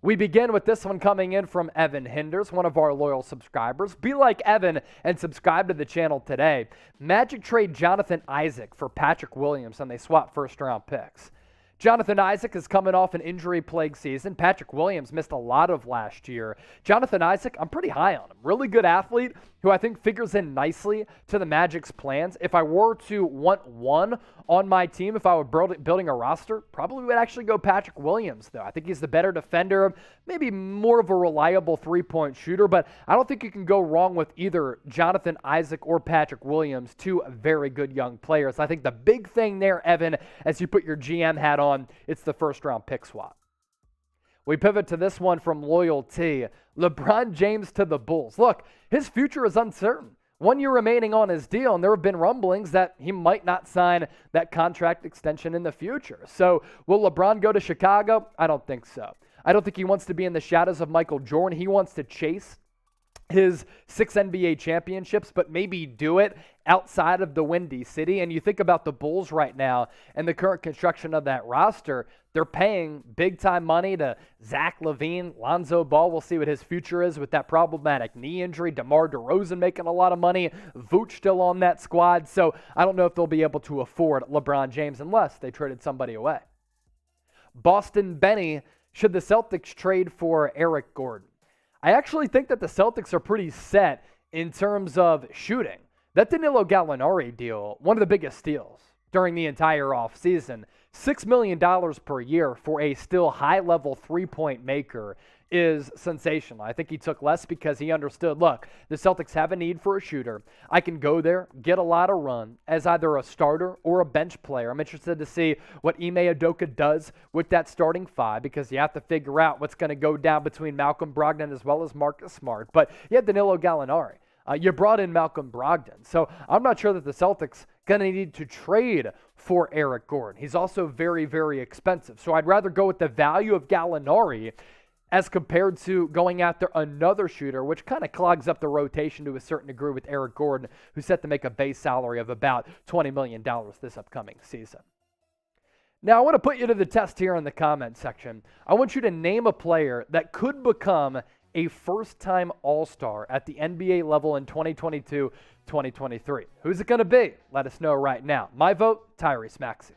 We begin with this one coming in from Evan Hinders, one of our loyal subscribers. Be like Evan and subscribe to the channel today. Magic trade Jonathan Isaac for Patrick Williams, and they swap first-round picks. Jonathan Isaac is coming off an injury-plagued season. Patrick Williams missed a lot of last year. Jonathan Isaac, I'm pretty high on him. Really good athlete who I think figures in nicely to the Magic's plans. If I were to want one on my team, if I were building a roster, probably would actually go Patrick Williams, though. I think he's the better defender, maybe more of a reliable three-point shooter, but I don't think you can go wrong with either Jonathan Isaac or Patrick Williams, 2 very good young players. I think the big thing there, Evan, as you put your GM hat on, it's the first-round pick swap. We pivot to this one from Loyalty. LeBron James to the Bulls. Look, his future is uncertain. 1 year remaining on his deal, and there have been rumblings that he might not sign that contract extension in the future. So will LeBron go to Chicago? I don't think so. I don't think he wants to be in the shadows of Michael Jordan. He wants to chase his 6 NBA championships, but maybe do it outside of the Windy City. And you think about the Bulls right now and the current construction of that roster, they're paying big-time money to Zach LaVine, Lonzo Ball. We'll see what his future is with that problematic knee injury. DeMar DeRozan making a lot of money. Vooch still on that squad. So I don't know if they'll be able to afford LeBron James unless they traded somebody away. Boston Benny, should the Celtics trade for Eric Gordon? I actually think that the Celtics are pretty set in terms of shooting. That Danilo Gallinari deal, one of the biggest steals during the entire offseason, $6 million per year for a still high-level three-point maker is sensational. I think he took less because he understood, look, the Celtics have a need for a shooter. I can go there, get a lot of run as either a starter or a bench player. I'm interested to see what Ime Udoka does with that starting five because you have to figure out what's going to go down between Malcolm Brogdon as well as Marcus Smart. But you have Danilo Gallinari. You brought in Malcolm Brogdon. So I'm not sure that the Celtics going to need to trade for Eric Gordon. He's also very, very expensive. So I'd rather go with the value of Gallinari as compared to going after another shooter, which kind of clogs up the rotation to a certain degree with Eric Gordon, who's set to make a base salary of about $20 million this upcoming season. Now, I want to put you to the test here in the comment section. I want you to name a player that could become a first-time All-Star at the NBA level in 2022-2023. Who's it going to be? Let us know right now. My vote, Tyrese Maxey.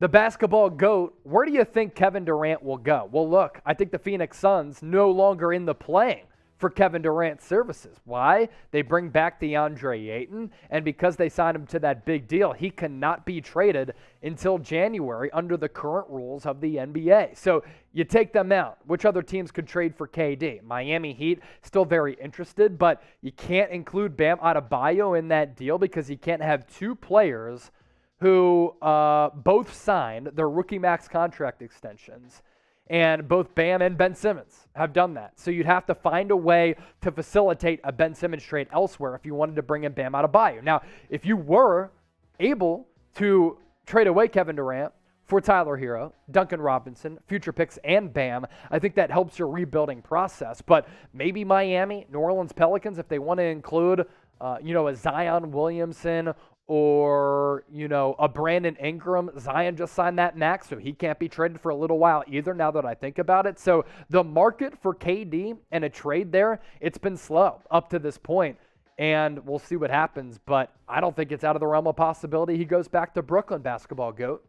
The basketball GOAT, where do you think Kevin Durant will go? Well, look, I think the Phoenix Suns no longer in the playing for Kevin Durant's services. Why? They bring back DeAndre Ayton, and because they signed him to that big deal, he cannot be traded until January under the current rules of the NBA. So you take them out. Which other teams could trade for KD? Miami Heat, still very interested, but you can't include Bam Adebayo in that deal because you can't have two players who both signed their rookie max contract extensions, and both Bam and Ben Simmons have done that. So you'd have to find a way to facilitate a Ben Simmons trade elsewhere if you wanted to bring in Bam Adebayo. Now, if you were able to trade away Kevin Durant for Tyler Hero, Duncan Robinson, future picks, and Bam, I think that helps your rebuilding process. But maybe Miami, New Orleans Pelicans, if they want to include a Zion Williamson or, a Brandon Ingram. Zion just signed that max, so he can't be traded for a little while either now that I think about it. So the market for KD and a trade there, it's been slow up to this point, and we'll see what happens. But I don't think it's out of the realm of possibility he goes back to Brooklyn, basketball GOAT.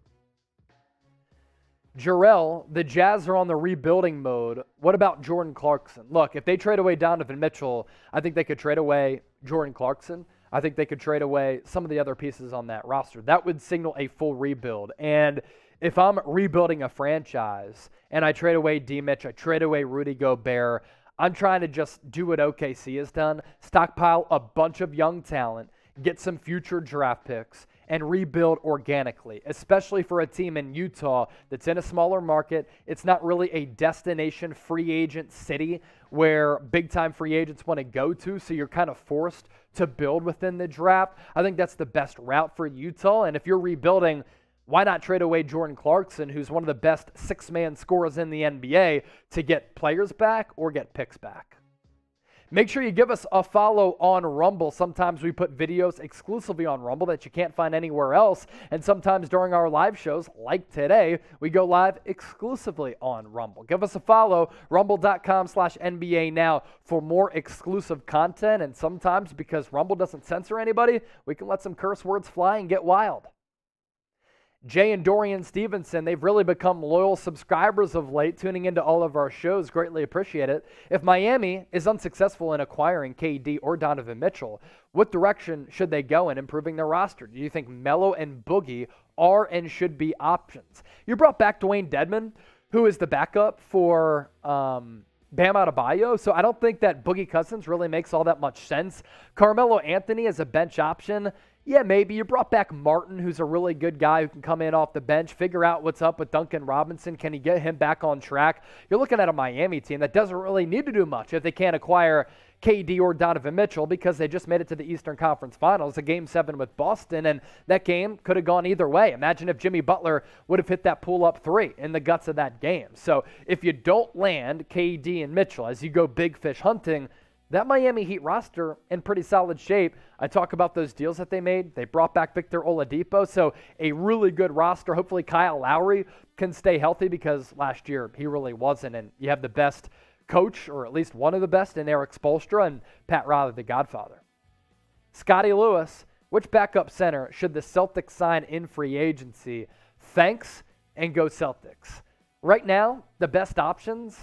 Jarrell, the Jazz are on the rebuilding mode. What about Jordan Clarkson? Look, if they trade away Donovan Mitchell, I think they could trade away Jordan Clarkson. I think they could trade away some of the other pieces on that roster. That would signal a full rebuild. And if I'm rebuilding a franchise and I trade away D-Mitch, I trade away Rudy Gobert, I'm trying to just do what OKC has done, stockpile a bunch of young talent, get some future draft picks, and rebuild organically, especially for a team in Utah that's in a smaller market. It's not really a destination free agent city where big-time free agents want to go to, so you're kind of forced to build within the draft. I think that's the best route for Utah, and if you're rebuilding, why not trade away Jordan Clarkson, who's one of the best six-man scorers in the NBA, to get players back or get picks back? Make sure you give us a follow on Rumble. Sometimes we put videos exclusively on Rumble that you can't find anywhere else. And sometimes during our live shows, like today, we go live exclusively on Rumble. Give us a follow, rumble.com/NBA now for more exclusive content. And sometimes, because Rumble doesn't censor anybody, we can let some curse words fly and get wild. Jay and Dorian Stevenson, they've really become loyal subscribers of late, tuning into all of our shows. Greatly appreciate it. If Miami is unsuccessful in acquiring KD or Donovan Mitchell, what direction should they go in improving their roster? Do you think Melo and Boogie are and should be options? You brought back Dwayne Dedmon, who is the backup for Bam Adebayo, so I don't think that Boogie Cousins really makes all that much sense. Carmelo Anthony as a bench option, Yeah, maybe. You brought back Martin, who's a really good guy who can come in off the bench, figure out what's up with Duncan Robinson. Can he get him back on track? You're looking at a Miami team that doesn't really need to do much if they can't acquire KD or Donovan Mitchell because they just made it to the Eastern Conference Finals, a Game 7 with Boston, and that game could have gone either way. Imagine if Jimmy Butler would have hit that pull-up three in the guts of that game. So if you don't land KD and Mitchell as you go big fish hunting, that Miami Heat roster in pretty solid shape. I talk about those deals that they made. They brought back Victor Oladipo, so a really good roster. Hopefully Kyle Lowry can stay healthy because last year he really wasn't, and you have the best coach, or at least one of the best, in Eric Spoelstra and Pat Riley, the Godfather. Scotty Lewis, which backup center should the Celtics sign in free agency? Thanks, and go Celtics. Right now, the best options,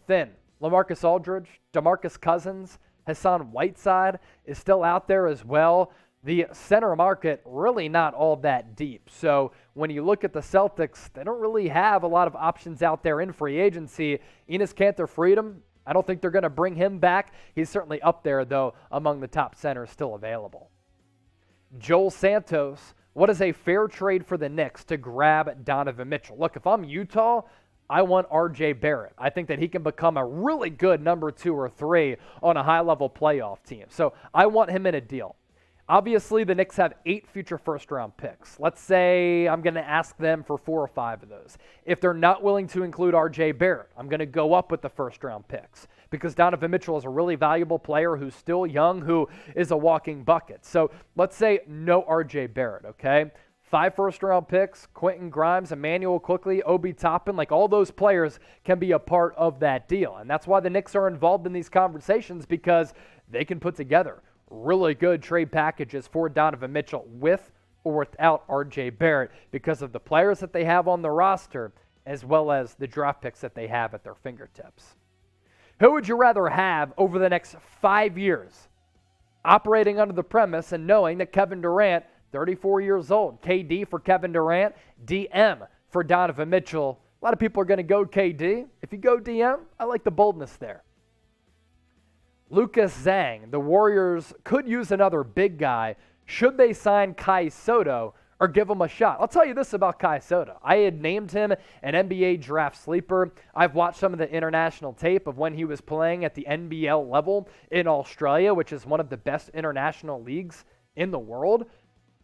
thin. LaMarcus Aldridge, DeMarcus Cousins, Hassan Whiteside is still out there as well. The center market really not all that deep. So when you look at the Celtics, they don't really have a lot of options out there in free agency. Enes Kanter Freedom, I don't think they're going to bring him back. He's certainly up there, though, among the top centers still available. Joel Santos, what is a fair trade for the Knicks to grab Donovan Mitchell? Look, if I'm Utah, I want R.J. Barrett. I think that he can become a really good number 2 or 3 on a high-level playoff team. So I want him in a deal. Obviously, the Knicks have 8 future first-round picks. Let's say I'm going to ask them for 4 or 5 of those. If they're not willing to include R.J. Barrett, I'm going to go up with the first-round picks because Donovan Mitchell is a really valuable player who's still young, who is a walking bucket. So let's say no R.J. Barrett, okay? 5 first-round picks, Quentin Grimes, Emmanuel Quickley, Obi Toppin, like all those players can be a part of that deal. And that's why the Knicks are involved in these conversations, because they can put together really good trade packages for Donovan Mitchell with or without R.J. Barrett because of the players that they have on the roster as well as the draft picks that they have at their fingertips. Who would you rather have over the next 5 years? Operating under the premise and knowing that Kevin Durant, 34 years old. KD for Kevin Durant, DM for Donovan Mitchell. A lot of people are going to go KD. If you go DM, I like the boldness there. Lucas Zhang, the Warriors could use another big guy. Should they sign Kai Soto or give him a shot? I'll tell you this about Kai Soto. I had named him an NBA draft sleeper. I've watched some of the international tape of when he was playing at the NBL level in Australia, which is one of the best international leagues in the world.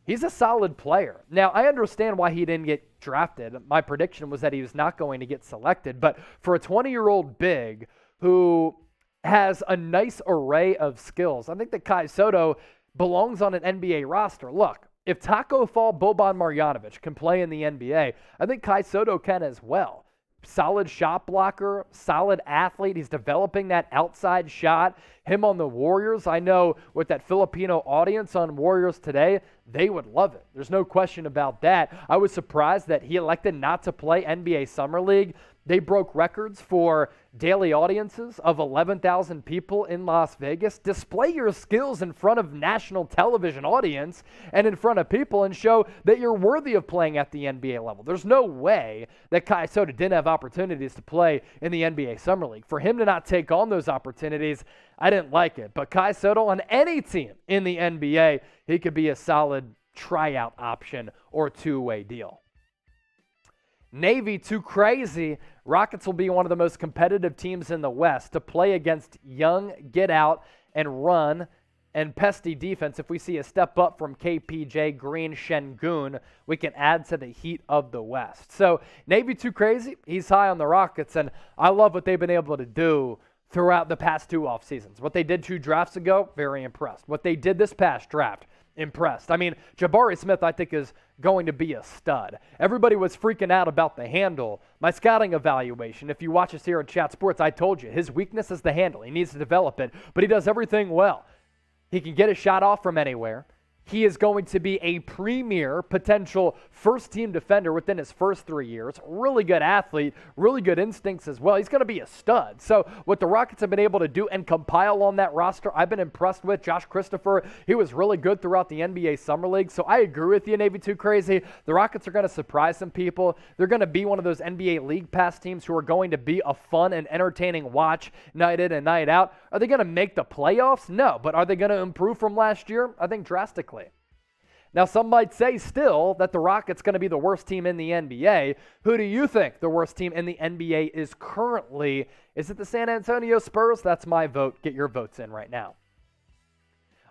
He's a solid player. Now, I understand why he didn't get drafted. My prediction was that he was not going to get selected. But for a 20-year-old big who has a nice array of skills, I think that Kai Soto belongs on an NBA roster. Look, if Taco Fall Boban Marjanovic can play in the NBA, I think Kai Soto can as well. Solid shot blocker, solid athlete. He's developing that outside shot. Him on the Warriors, I know with that Filipino audience on Warriors today, they would love it. There's no question about that. I was surprised that he elected not to play NBA Summer League. They broke records for daily audiences of 11,000 people in Las Vegas. Display your skills in front of national television audience and in front of people and show that you're worthy of playing at the NBA level. There's no way that Kai Soto didn't have opportunities to play in the NBA Summer League. For him to not take on those opportunities, I didn't like it. But Kai Soto on any team in the NBA, he could be a solid tryout option or two-way deal. Navy, too crazy. Rockets will be one of the most competitive teams in the West to play against young, get out, and run, and pesty defense. If we see a step up from KPJ, Green, Şengün, we can add to the heat of the West. So Navy, too crazy. He's high on the Rockets, and I love what they've been able to do throughout the past 2 off seasons. What they did 2 drafts ago, very impressed. What they did this past draft, impressed. I mean, Jabari Smith, I think, is going to be a stud. Everybody was freaking out about the handle. My scouting evaluation, if you watch us here at Chat Sports, I told you, his weakness is the handle. He needs to develop it, but he does everything well. He can get a shot off from anywhere. He is going to be a premier potential first-team defender within his first 3 years. Really good athlete, really good instincts as well. He's going to be a stud. So what the Rockets have been able to do and compile on that roster, I've been impressed with. Josh Christopher, he was really good throughout the NBA Summer League. So I agree with you, Navy, too crazy. The Rockets are going to surprise some people. They're going to be one of those NBA League Pass teams who are going to be a fun and entertaining watch night in and night out. Are they going to make the playoffs? No. But are they going to improve from last year? I think drastically. Now, some might say still that the Rockets going to be the worst team in the NBA. Who do you think the worst team in the NBA is currently? Is it the San Antonio Spurs? That's my vote. Get your votes in right now.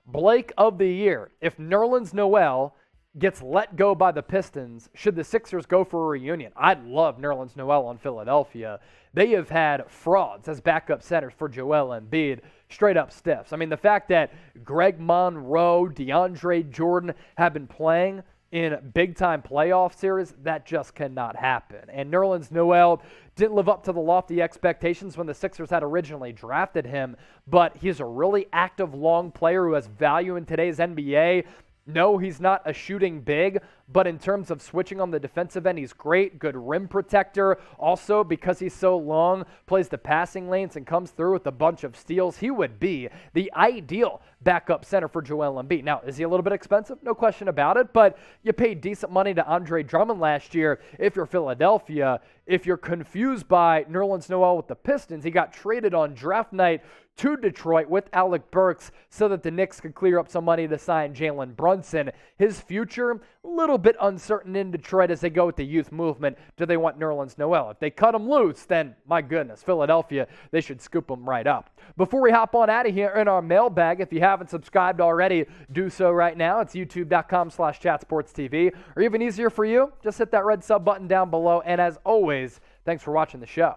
Blake of the year. If Nerlens Noel gets let go by the Pistons, should the Sixers go for a reunion? I'd love Nerlens Noel on Philadelphia. They have had frauds as backup centers for Joel Embiid, straight up stiffs. I mean, the fact that Greg Monroe, DeAndre Jordan have been playing in big-time playoff series, that just cannot happen. And Nerlens Noel didn't live up to the lofty expectations when the Sixers had originally drafted him, but he's a really active, long player who has value in today's NBA. No, he's not a shooting big, but in terms of switching on the defensive end, he's great, good rim protector. Also, because he's so long, plays the passing lanes and comes through with a bunch of steals. He would be the ideal backup center for Joel Embiid. Now, is he a little bit expensive? No question about it, but you paid decent money to Andre Drummond last year. If you're Philadelphia, if you're confused by Nerlens Noel with the Pistons, he got traded on draft night to Detroit with Alec Burks so that the Knicks could clear up some money to sign Jalen Brunson. His future, a little bit uncertain in Detroit as they go with the youth movement. Do they want Nerlens Noel? If they cut him loose, then my goodness, Philadelphia, they should scoop him right up. Before we hop on out of here in our mailbag, if you haven't subscribed already, do so right now. It's youtube.com/chatsportstv. Or even easier for you, just hit that red sub button down below. And as always, thanks for watching the show.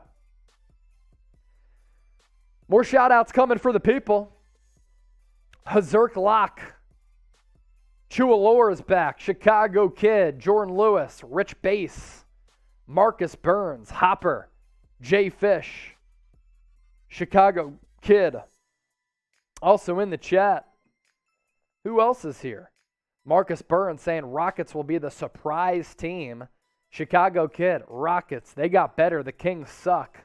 More shout-outs coming for the people. Hazurk Locke. Chua is back. Chicago Kid. Jordan Lewis. Rich Bass. Marcus Burns. Hopper. Jay Fish. Chicago Kid. Also in the chat. Who else is here? Marcus Burns saying Rockets will be the surprise team. Chicago Kid. Rockets. They got better. The Kings suck.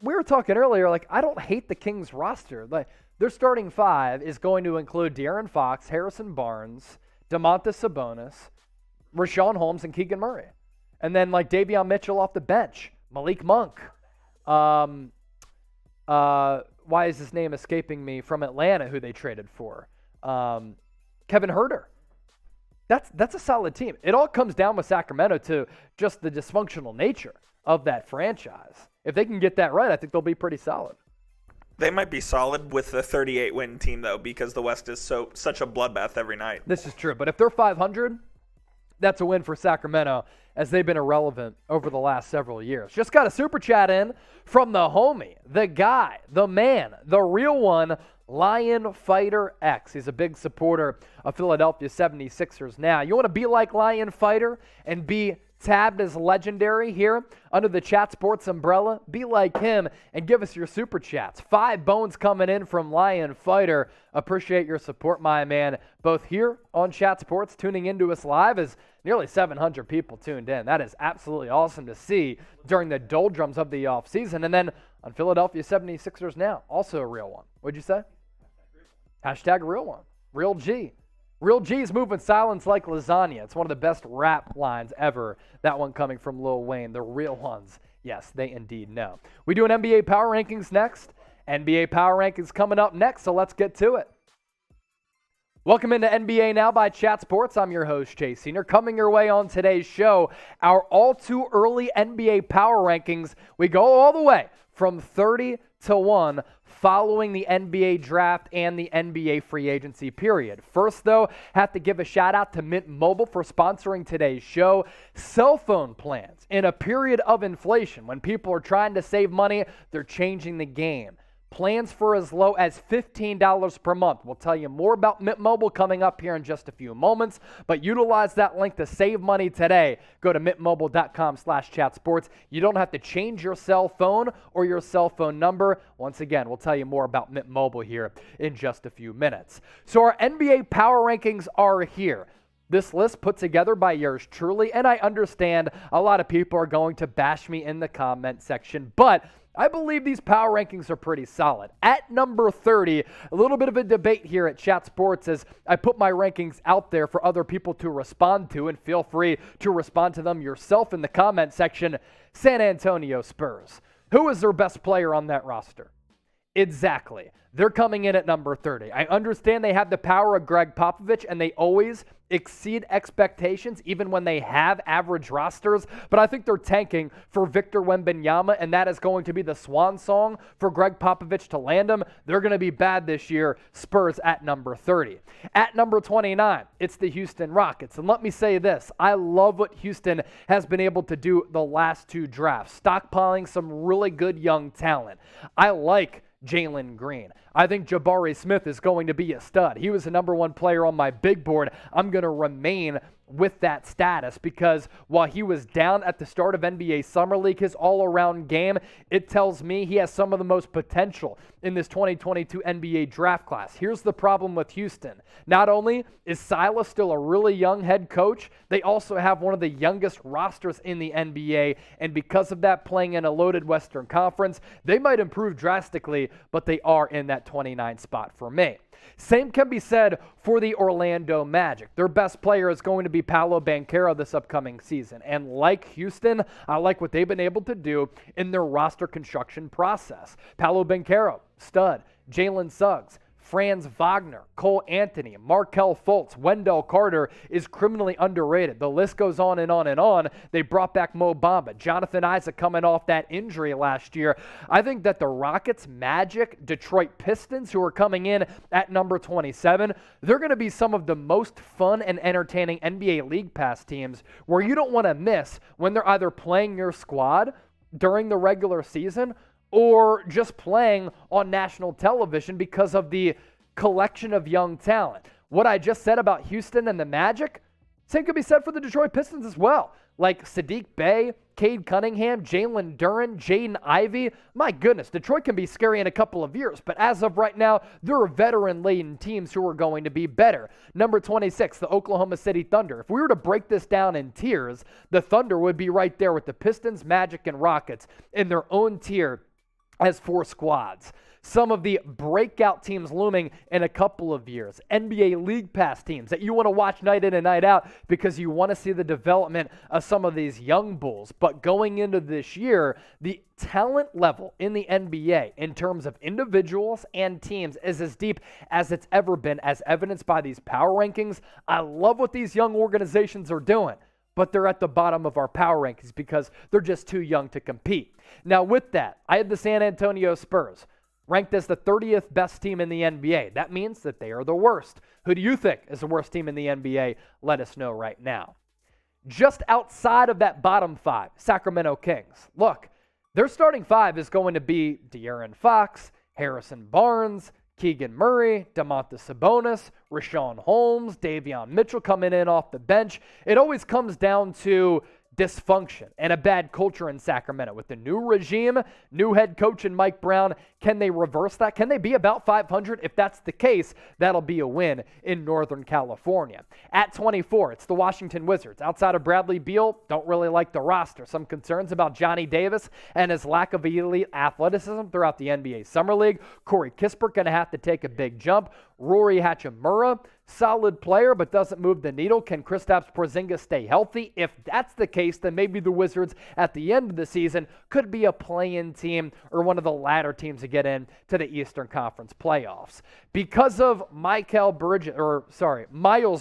We were talking earlier, I don't hate the Kings roster. Their starting five is going to include De'Aaron Fox, Harrison Barnes, Domantas Sabonis, Rashawn Holmes, and Keegan Murray. And then, Davion Mitchell off the bench, Malik Monk. Why is his name escaping me from Atlanta, who they traded for? Kevin Herter. That's a solid team. It all comes down with Sacramento to just the dysfunctional nature of that franchise. If they can get that right, I think they'll be pretty solid. They might be solid with the 38-win team, though, because the West is such a bloodbath every night. This is true, but if they're 500, that's a win for Sacramento, as they've been irrelevant over the last several years. Just got a super chat in from the homie, the guy, the man, the real one, Lion Fighter X. He's a big supporter of Philadelphia 76ers. Now, you want to be like Lion Fighter and be tabbed as legendary here under the Chat Sports umbrella? Be like him and give us your super chats. 5 bones coming in from Lion Fighter. Appreciate your support, my man, both here on Chat Sports, tuning into us live, as nearly 700 people tuned in. That is absolutely awesome to see during the doldrums of the offseason. And then on Philadelphia 76ers Now, also a real one. What'd you say? Hashtag real one. Real G. Real G's moving silence like lasagna. It's one of the best rap lines ever. That one coming from Lil Wayne. The real ones, yes, they indeed know. We do an NBA Power Rankings next. NBA Power Rankings coming up next, so let's get to it. Welcome into NBA Now by Chat Sports. I'm your host, Chase Senior. Coming your way on today's show, our all-too-early NBA Power Rankings. We go all the way from 30 to 1 following the NBA draft and the NBA free agency period. First, though, have to give a shout-out to Mint Mobile for sponsoring today's show. Cell phone plans in a period of inflation, when people are trying to save money, they're changing the game. Plans for as low as $15 per month. We'll tell you more about Mint Mobile coming up here in just a few moments, but utilize that link to save money today. Go to mintmobile.com/chatsports. You don't have to change your cell phone or your cell phone number. Once again, we'll tell you more about Mint Mobile here in just a few minutes. So our NBA Power Rankings are here. This list put together by yours truly, and I understand a lot of people are going to bash me in the comment section, but I believe these power rankings are pretty solid. At number 30, a little bit of a debate here at Chat Sports as I put my rankings out there for other people to respond to, and feel free to respond to them yourself in the comment section. San Antonio Spurs. Who is their best player on that roster? Exactly. They're coming in at number 30. I understand they have the power of Greg Popovich, and they always exceed expectations even when they have average rosters, but I think they're tanking for Victor Wembanyama, and that is going to be the swan song for Greg Popovich to land him. They're going to be bad this year. Spurs at number 30. At number 29, it's the Houston Rockets, and let me say this. I love what Houston has been able to do the last 2 drafts, stockpiling some really good young talent. I like Jalen Green. I think Jabari Smith is going to be a stud. He was the number 1 player on my big board. I'm going to remain with that status because while he was down at the start of NBA Summer League, his all-around game, it tells me he has some of the most potential in this 2022 NBA draft class. Here's the problem with Houston. Not only is Silas still a really young head coach, they also have one of the youngest rosters in the NBA, and because of that, playing in a loaded Western Conference, they might improve drastically, but they are in that 29 spot for me. Same can be said for the Orlando Magic. Their best player is going to be Paolo Banchero this upcoming season. And like Houston, I like what they've been able to do in their roster construction process. Paolo Banchero, stud. Jalen Suggs, Franz Wagner, Cole Anthony, Markelle Fultz, Wendell Carter is criminally underrated. The list goes on and on and on. They brought back Mo Bamba, Jonathan Isaac coming off that injury last year. I think that the Rockets, Magic, Detroit Pistons, who are coming in at number 27, they're going to be some of the most fun and entertaining NBA League Pass teams where you don't want to miss when they're either playing your squad during the regular season or just playing on national television because of the collection of young talent. What I just said about Houston and the Magic, same could be said for the Detroit Pistons as well. Like Sadiq Bey, Cade Cunningham, Jalen Duren, Jaden Ivey. My goodness, Detroit can be scary in a couple of years, but as of right now, there are veteran-laden teams who are going to be better. Number 26, the Oklahoma City Thunder. If we were to break this down in tiers, the Thunder would be right there with the Pistons, Magic, and Rockets in their own tier as 4 squads. Some of the breakout teams looming in a couple of years. NBA League Pass teams that you want to watch night in and night out because you want to see the development of some of these young bulls. But going into this year, the talent level in the NBA in terms of individuals and teams is as deep as it's ever been, as evidenced by these power rankings. I love what these young organizations are doing, but they're at the bottom of our power rankings because they're just too young to compete. Now, with that, I had the San Antonio Spurs ranked as the 30th best team in the NBA. That means that they are the worst. Who do you think is the worst team in the NBA? Let us know right now. Just outside of that bottom 5, Sacramento Kings. Look, their starting 5 is going to be De'Aaron Fox, Harrison Barnes, Keegan Murray, Domantas Sabonis, Richaun Holmes, Davion Mitchell coming in off the bench. It always comes down to dysfunction and a bad culture in Sacramento. With the new regime, new head coach in Mike Brown, can they reverse that? Can they be about 500? If that's the case, that'll be a win in Northern California. At 24, it's the Washington Wizards. Outside of Bradley Beal, don't really like the roster. Some concerns about Johnny Davis and his lack of elite athleticism throughout the NBA Summer League. Corey Kispert going to have to take a big jump. Rory Hachimura, solid player, but doesn't move the needle. Can Kristaps Porzingis stay healthy? If that's the case, then maybe the Wizards at the end of the season could be a play-in team or one of the latter teams to get in to the Eastern Conference playoffs. Because of Miles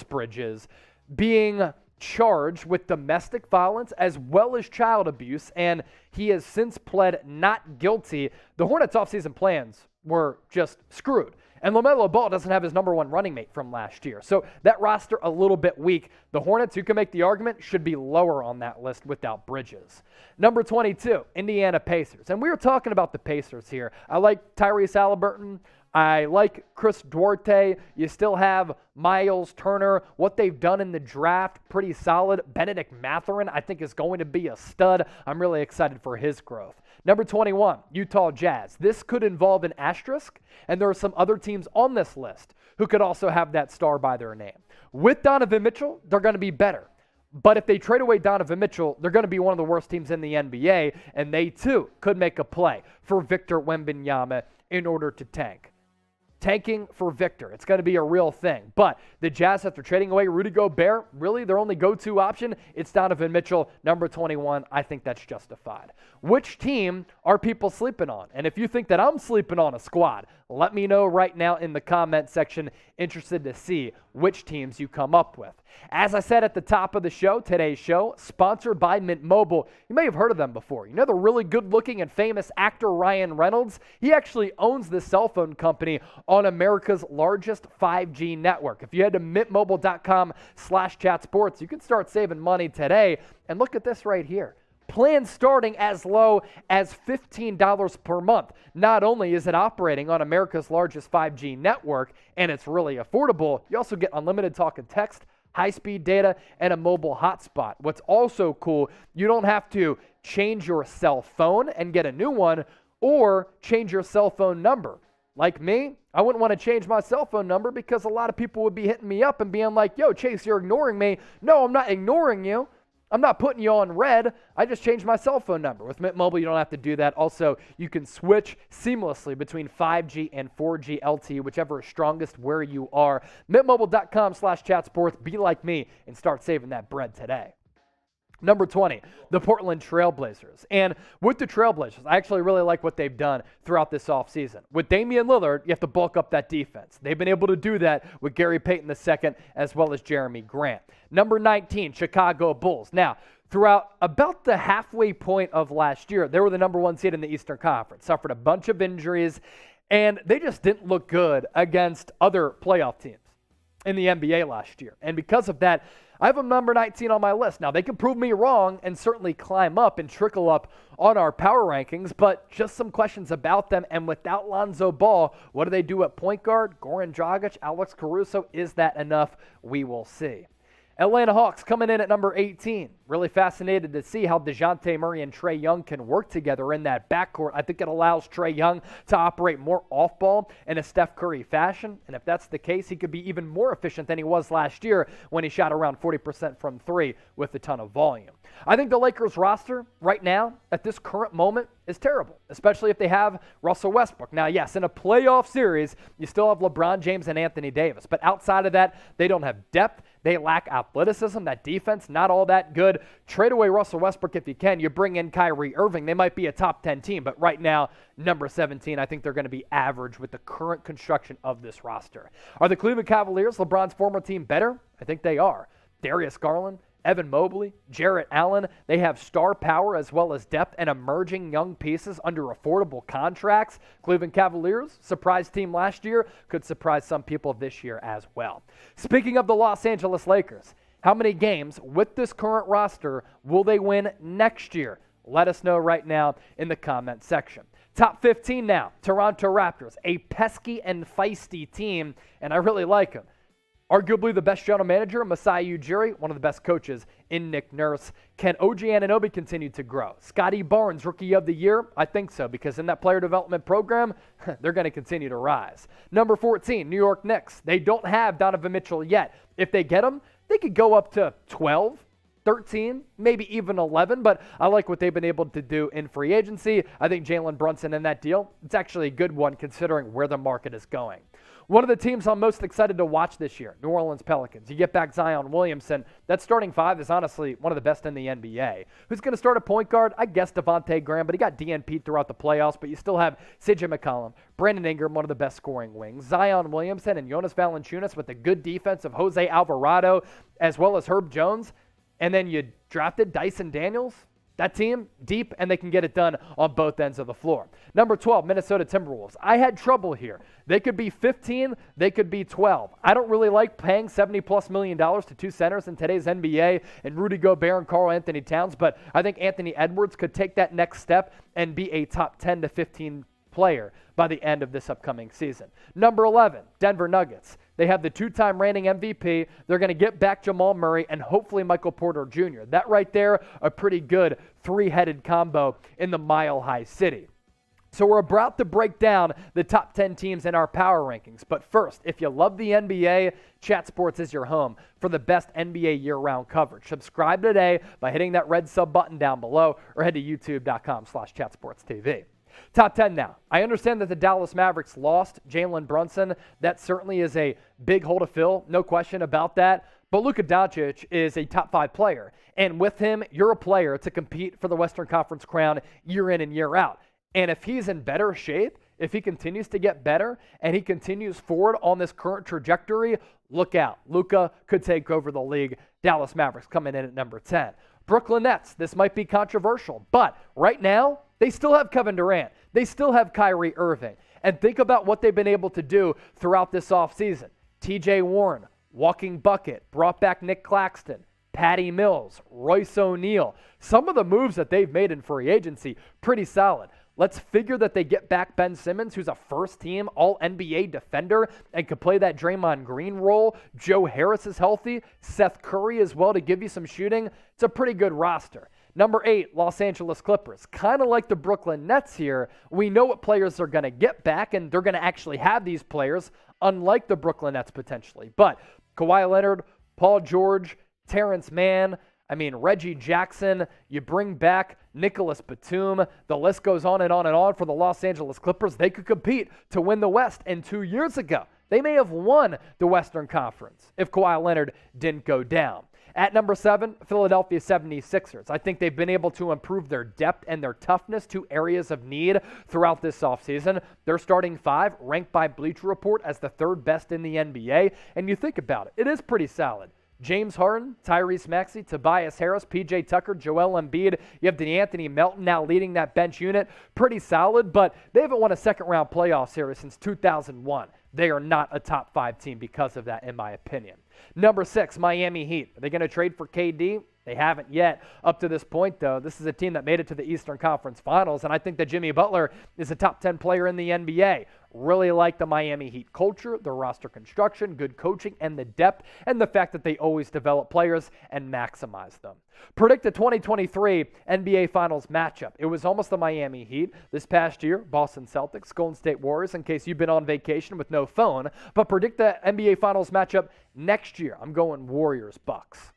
Bridges being charged with domestic violence as well as child abuse, and he has since pled not guilty, the Hornets' offseason plans were just screwed. And LaMelo Ball doesn't have his number 1 running mate from last year. So that roster a little bit weak. The Hornets, you can make the argument, should be lower on that list without Bridges. Number 22, Indiana Pacers. And we were talking about the Pacers here. I like Tyrese Haliburton. I like Chris Duarte. You still have Miles Turner. What they've done in the draft, pretty solid. Benedict Mathurin, I think, is going to be a stud. I'm really excited for his growth. Number 21, Utah Jazz. This could involve an asterisk, and there are some other teams on this list who could also have that star by their name. With Donovan Mitchell, they're going to be better. But if they trade away Donovan Mitchell, they're going to be one of the worst teams in the NBA, and they, too, could make a play for Victor Wembanyama in order to tank. tanking for Victor. It's going to be a real thing. But the Jazz, after trading away Rudy Gobert, really their only go-to option, it's Donovan Mitchell, number 21. I think that's justified. Which team are people sleeping on? And if you think that I'm sleeping on a squad, let me know right now in the comment section. Interested to see which teams you come up with. As I said at the top of the show, today's show, sponsored by Mint Mobile. You may have heard of them before. You know the really good-looking and famous actor Ryan Reynolds? He actually owns the cell phone company on America's largest 5G network. If you head to mintmobile.com/chatsports, you can start saving money today. And look at this right here. Plans starting as low as $15 per month. Not only is it operating on America's largest 5G network, and it's really affordable, you also get unlimited talk and text, high-speed data, and a mobile hotspot. What's also cool, you don't have to change your cell phone and get a new one or change your cell phone number. Like me, I wouldn't want to change my cell phone number because a lot of people would be hitting me up and being like, yo, Chase, you're ignoring me. No, I'm not ignoring you. I'm not putting you on red. I just changed my cell phone number. With Mint Mobile, you don't have to do that. Also, you can switch seamlessly between 5G and 4G LTE, whichever is strongest where you are. MintMobile.com/chatsports. Be like me and start saving that bread today. Number 20, the Portland Trailblazers. And with the Trailblazers, I actually really like what they've done throughout this offseason. With Damian Lillard, you have to bulk up that defense. They've been able to do that with Gary Payton II as well as Jeremy Grant. Number 19, Chicago Bulls. Now, throughout about the halfway point of last year, they were the number 1 seed in the Eastern Conference, suffered a bunch of injuries, and they just didn't look good against other playoff teams in the NBA last year. And because of that, I have them number 19 on my list. Now, they can prove me wrong and certainly climb up and trickle up on our power rankings, but just some questions about them. And without Lonzo Ball, what do they do at point guard? Goran Dragic, Alex Caruso. Is that enough? We will see. Atlanta Hawks coming in at number 18. Really fascinated to see how DeJounte Murray and Trae Young can work together in that backcourt. I think it allows Trae Young to operate more off-ball in a Steph Curry fashion. And if that's the case, he could be even more efficient than he was last year when he shot around 40% from three with a ton of volume. I think the Lakers roster right now, at this current moment, is terrible, especially if they have Russell Westbrook. Now, yes, in a playoff series, you still have LeBron James and Anthony Davis. But outside of that, they don't have depth. They lack athleticism. That defense, not all that good. Trade away Russell Westbrook if you can. You bring in Kyrie Irving. They might be a top 10 team, but right now, number 17, I think they're going to be average with the current construction of this roster. Are the Cleveland Cavaliers, LeBron's former team, better? I think they are. Darius Garland, Evan Mobley, Jarrett Allen, they have star power as well as depth and emerging young pieces under affordable contracts. Cleveland Cavaliers, surprise team last year, could surprise some people this year as well. Speaking of the Los Angeles Lakers, how many games with this current roster will they win next year? Let us know right now in the comment section. Top 15 now, Toronto Raptors, a pesky and feisty team, and I really like them. Arguably the best general manager, Masai Ujiri, one of the best coaches in Nick Nurse. Can OG Anunoby continue to grow? Scotty Barnes, Rookie of the Year? I think so, because in that player development program, they're going to continue to rise. Number 14, New York Knicks. They don't have Donovan Mitchell yet. If they get him, they could go up to 12, 13, maybe even 11, but I like what they've been able to do in free agency. I think Jalen Brunson in that deal, it's actually a good one considering where the market is going. One of the teams I'm most excited to watch this year, New Orleans Pelicans. You get back Zion Williamson. That starting five is honestly one of the best in the NBA. Who's going to start at point guard? I guess Devontae Graham, but he got DNP'd throughout the playoffs. But you still have CJ McCollum, Brandon Ingram, one of the best scoring wings, Zion Williamson, and Jonas Valanciunas with the good defense of Jose Alvarado, as well as Herb Jones. And then you drafted Dyson Daniels. That team, deep, and they can get it done on both ends of the floor. Number 12, Minnesota Timberwolves. I had trouble here. They could be 15, they could be 12. I don't really like paying $70+ million to two centers in today's NBA and Rudy Gobert and Karl Anthony Towns, but I think Anthony Edwards could take that next step and be a top 10 to 15 player by the end of this upcoming season. Number 11, Denver Nuggets. They have the two-time reigning MVP. They're going to get back Jamal Murray and hopefully Michael Porter Jr. That right there, a pretty good three-headed combo in the Mile High City. So we're about to break down the top 10 teams in our power rankings. But first, if you love the NBA, Chat Sports is your home for the best NBA year-round coverage. Subscribe today by hitting that red sub button down below or head to youtube.com/chatsportstv. Top 10 now. I understand that the Dallas Mavericks lost Jalen Brunson. That certainly is a big hole to fill, no question about that. But Luka Doncic is a top 5 player. And with him, you're a player to compete for the Western Conference crown year in and year out. And if he's in better shape, if he continues to get better and he continues forward on this current trajectory, look out. Luka could take over the league. Dallas Mavericks coming in at number 10. Brooklyn Nets, this might be controversial, but right now, they still have Kevin Durant. They still have Kyrie Irving. And think about what they've been able to do throughout this offseason. TJ Warren, walking bucket, brought back Nick Claxton, Patty Mills, Royce O'Neal. Some of the moves that they've made in free agency, pretty solid. Let's figure that they get back Ben Simmons, who's a first-team All-NBA defender and could play that Draymond Green role. Joe Harris is healthy. Seth Curry as well to give you some shooting. It's a pretty good roster. Number 8, Los Angeles Clippers. Kind of like the Brooklyn Nets here. We know what players are going to get back, and they're going to actually have these players, unlike the Brooklyn Nets potentially. But Kawhi Leonard, Paul George, Terrence Mann, Reggie Jackson, you bring back Nicholas Batum. The list goes on and on and on for the Los Angeles Clippers. They could compete to win the West. And 2 years ago, they may have won the Western Conference if Kawhi Leonard didn't go down. At number 7, Philadelphia 76ers. I think they've been able to improve their depth and their toughness to areas of need throughout this offseason. Their starting 5 ranked by Bleacher Report as the 3rd best in the NBA. And you think about it, it is pretty solid. James Harden, Tyrese Maxey, Tobias Harris, P.J. Tucker, Joel Embiid. You have DeAnthony Melton now leading that bench unit. Pretty solid, but they haven't won a second-round playoff series since 2001. They are not a top 5 team because of that, in my opinion. Number 6, Miami Heat. Are they going to trade for KD? They haven't yet. Up to this point, though, this is a team that made it to the Eastern Conference Finals, and I think that Jimmy Butler is a top 10 player in the NBA. Really like the Miami Heat culture, the roster construction, good coaching, and the depth, and the fact that they always develop players and maximize them. Predict the 2023 NBA Finals matchup. It was almost the Miami Heat. This past year, Boston Celtics, Golden State Warriors, in case you've been on vacation with no phone. But predict the NBA Finals matchup next year. I'm going Warriors-Bucks.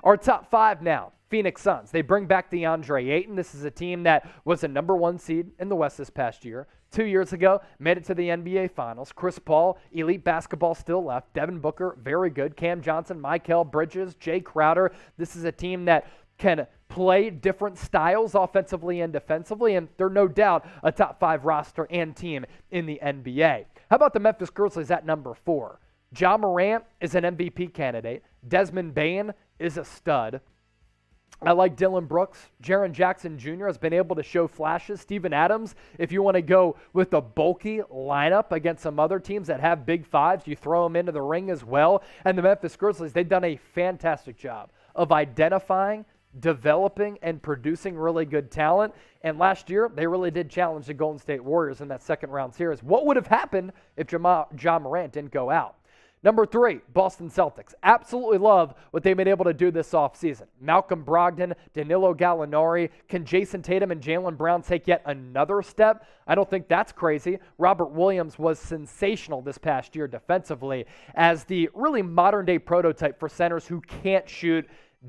Our top 5 now, Phoenix Suns. They bring back DeAndre Ayton. This is a team that was a number 1 seed in the West this past year. 2 years ago, made it to the NBA Finals. Chris Paul, elite basketball still left. Devin Booker, very good. Cam Johnson, Mikal Bridges, Jay Crowder. This is a team that can play different styles offensively and defensively, and they're no doubt a top 5 roster and team in the NBA. How about the Memphis Grizzlies at number 4? Ja Morant is an MVP candidate. Desmond Bane is a stud. I like Dylan Brooks. Jaren Jackson Jr. has been able to show flashes. Steven Adams, if you want to go with a bulky lineup against some other teams that have big 5s, you throw them into the ring as well. And the Memphis Grizzlies, they've done a fantastic job of identifying, developing, and producing really good talent. And last year, they really did challenge the Golden State Warriors in that second-round series. What would have happened if Ja Morant didn't go out? Number 3, Boston Celtics. Absolutely love what they've been able to do this offseason. Malcolm Brogdon, Danilo Gallinari. Can Jason Tatum and Jaylen Brown take yet another step? I don't think that's crazy. Robert Williams was sensational this past year defensively as the really modern-day prototype for centers who can't shoot.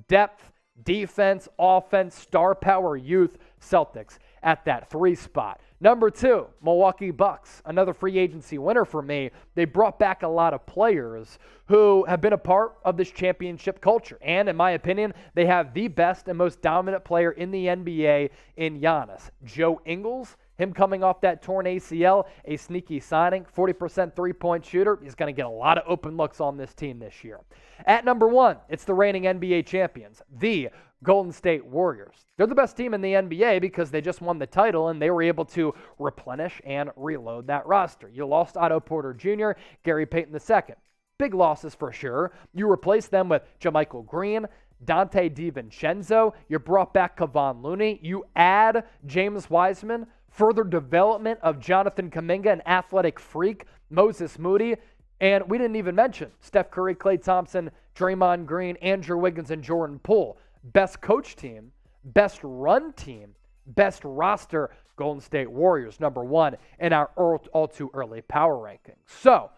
Depth, defense, offense, star power, youth, Celtics at that 3 spot. Number 2, Milwaukee Bucks, another free agency winner for me. They brought back a lot of players who have been a part of this championship culture. And in my opinion, they have the best and most dominant player in the NBA in Giannis. Joe Ingles, him coming off that torn ACL, a sneaky signing, 40% three-point shooter. He's going to get a lot of open looks on this team this year. At number 1, it's the reigning NBA champions, the Golden State Warriors. They're the best team in the NBA because they just won the title and they were able to replenish and reload that roster. You lost Otto Porter Jr., Gary Payton II. Big losses for sure. You replaced them with JaMychal Green, Dante DiVincenzo. You brought back Kevon Looney. You add James Wiseman, further development of Jonathan Kuminga, an athletic freak, Moses Moody. And we didn't even mention Steph Curry, Klay Thompson, Draymond Green, Andrew Wiggins, and Jordan Poole. Best coach team, best run team, best roster, Golden State Warriors, number 1 in our all too early power rankings. So,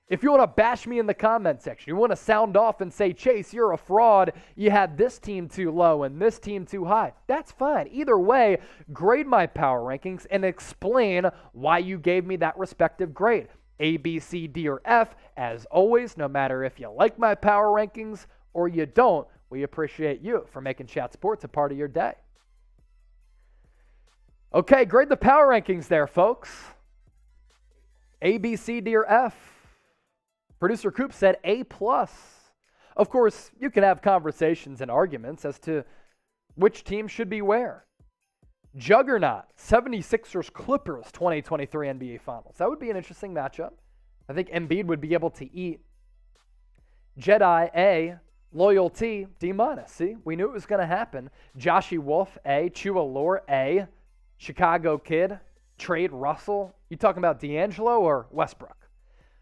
If you want to bash me in the comment section, you want to sound off and say, Chase, you're a fraud, you had this team too low and this team too high, that's fine. Either way, grade my power rankings and explain why you gave me that respective grade. A, B, C, D, or F. As always, no matter if you like my power rankings or you don't, we appreciate you for making Chat Sports a part of your day. Okay, grade the power rankings there, folks. A, B, C, D, or F. Producer Coop said A+. Of course, you can have conversations and arguments as to which team should be where. Juggernaut, 76ers Clippers 2023 NBA Finals. That would be an interesting matchup. I think Embiid would be able to eat. Jedi, A. Loyalty, D-. See, we knew it was going to happen. Joshy Wolf, A. Chua Lore, A. Chicago Kid, trade Russell. You talking about D'Angelo or Westbrook?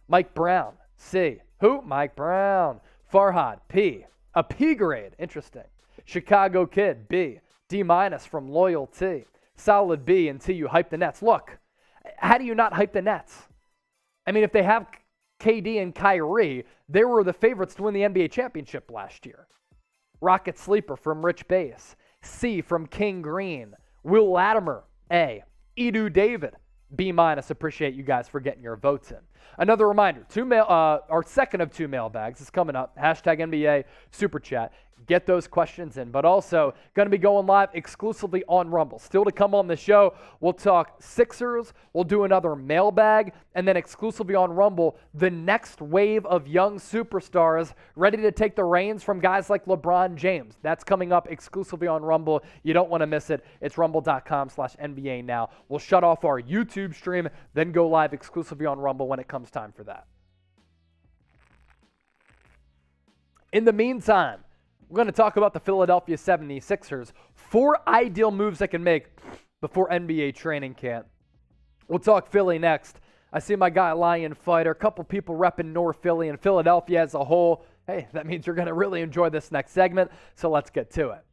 Mike Brown, C. Who? Mike Brown. Farhad, P. A P grade. Interesting. Chicago Kid, B. D- from Loyalty. Solid B until you hype the Nets. Look, how do you not hype the Nets? I mean, if they have KD and Kyrie, they were the favorites to win the NBA championship last year. Rocket Sleeper from Rich Base. C from King Green. Will Latimer, A. Edu David, B-. Appreciate you guys for getting your votes in. Another reminder, our second of two mailbags is coming up. Hashtag NBA Super Chat. Get those questions in. But also, going to be going live exclusively on Rumble. Still to come on the show, we'll talk Sixers. We'll do another mailbag. And then exclusively on Rumble, the next wave of young superstars ready to take the reins from guys like LeBron James. That's coming up exclusively on Rumble. You don't want to miss it. It's rumble.com/NBA now. We'll shut off our YouTube stream, then go live exclusively on Rumble when it comes time for that. In the meantime, we're going to talk about the Philadelphia 76ers. 4 ideal moves they can make before NBA training camp. We'll talk Philly next. I see my guy Lion Fighter, a couple people repping North Philly and Philadelphia as a whole. Hey, that means you're going to really enjoy this next segment, so let's get to it.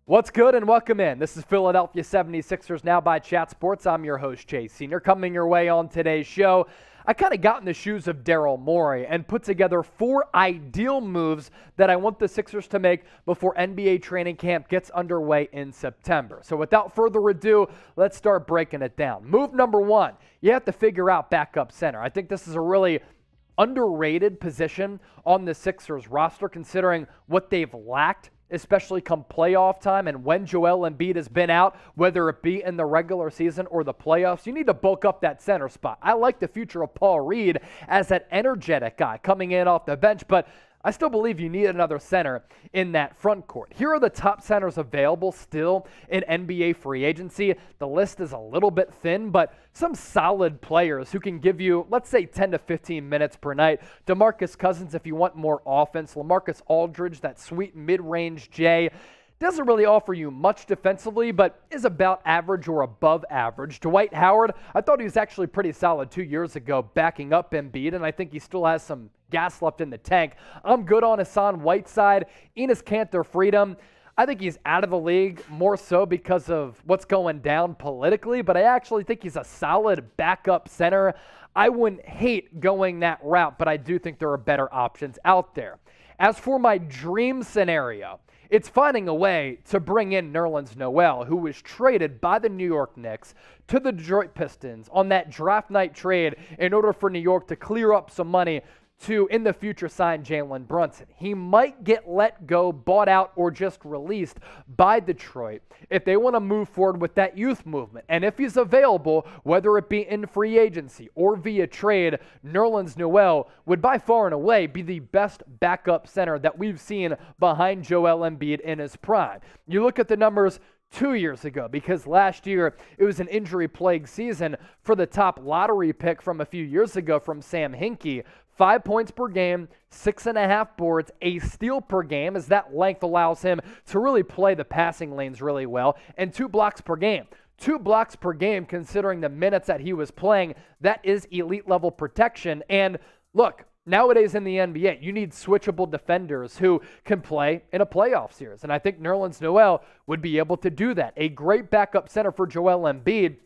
What's good and welcome in. This is Philadelphia 76ers Now by Chat Sports. I'm your host, Chase Senior. Coming your way on today's show, I kind of got in the shoes of Daryl Morey and put together 4 ideal moves that I want the Sixers to make before NBA training camp gets underway in September. So without further ado, let's start breaking it down. Move number 1, you have to figure out backup center. I think this is a really underrated position on the Sixers roster considering what they've lacked, especially come playoff time and when Joel Embiid has been out, whether it be in the regular season or the playoffs. You need to bulk up that center spot. I like the future of Paul Reed as that energetic guy coming in off the bench, but I still believe you need another center in that front court. Here are the top centers available still in NBA free agency. The list is a little bit thin, but some solid players who can give you, let's say, 10 to 15 minutes per night. DeMarcus Cousins if you want more offense. LaMarcus Aldridge, that sweet mid-range J. Doesn't really offer you much defensively, but is about average or above average. Dwight Howard, I thought he was actually pretty solid 2 years ago backing up Embiid, and I think he still has some gas left in the tank. I'm good on Hassan Whiteside. Enes Kanter Freedom, I think he's out of the league more so because of what's going down politically, but I actually think he's a solid backup center. I wouldn't hate going that route, but I do think there are better options out there. As for my dream scenario, it's finding a way to bring in Nerlens Noel, who was traded by the New York Knicks to the Detroit Pistons on that draft night trade in order for New York to clear up some money to, in the future, sign Jalen Brunson. He might get let go, bought out, or just released by Detroit if they want to move forward with that youth movement. And if he's available, whether it be in free agency or via trade, Nerlens Noel would by far and away be the best backup center that we've seen behind Joel Embiid in his prime. You look at the numbers 2 years ago, because last year it was an injury-plagued season for the top lottery pick from a few years ago from Sam Hinkie. 5 points per game, 6.5 boards, a steal per game, as that length allows him to really play the passing lanes really well, and 2 blocks per game. 2 blocks per game, considering the minutes that he was playing, that is elite level protection. And look, nowadays in the NBA, you need switchable defenders who can play in a playoff series. And I think Nerlens Noel would be able to do that. A great backup center for Joel Embiid.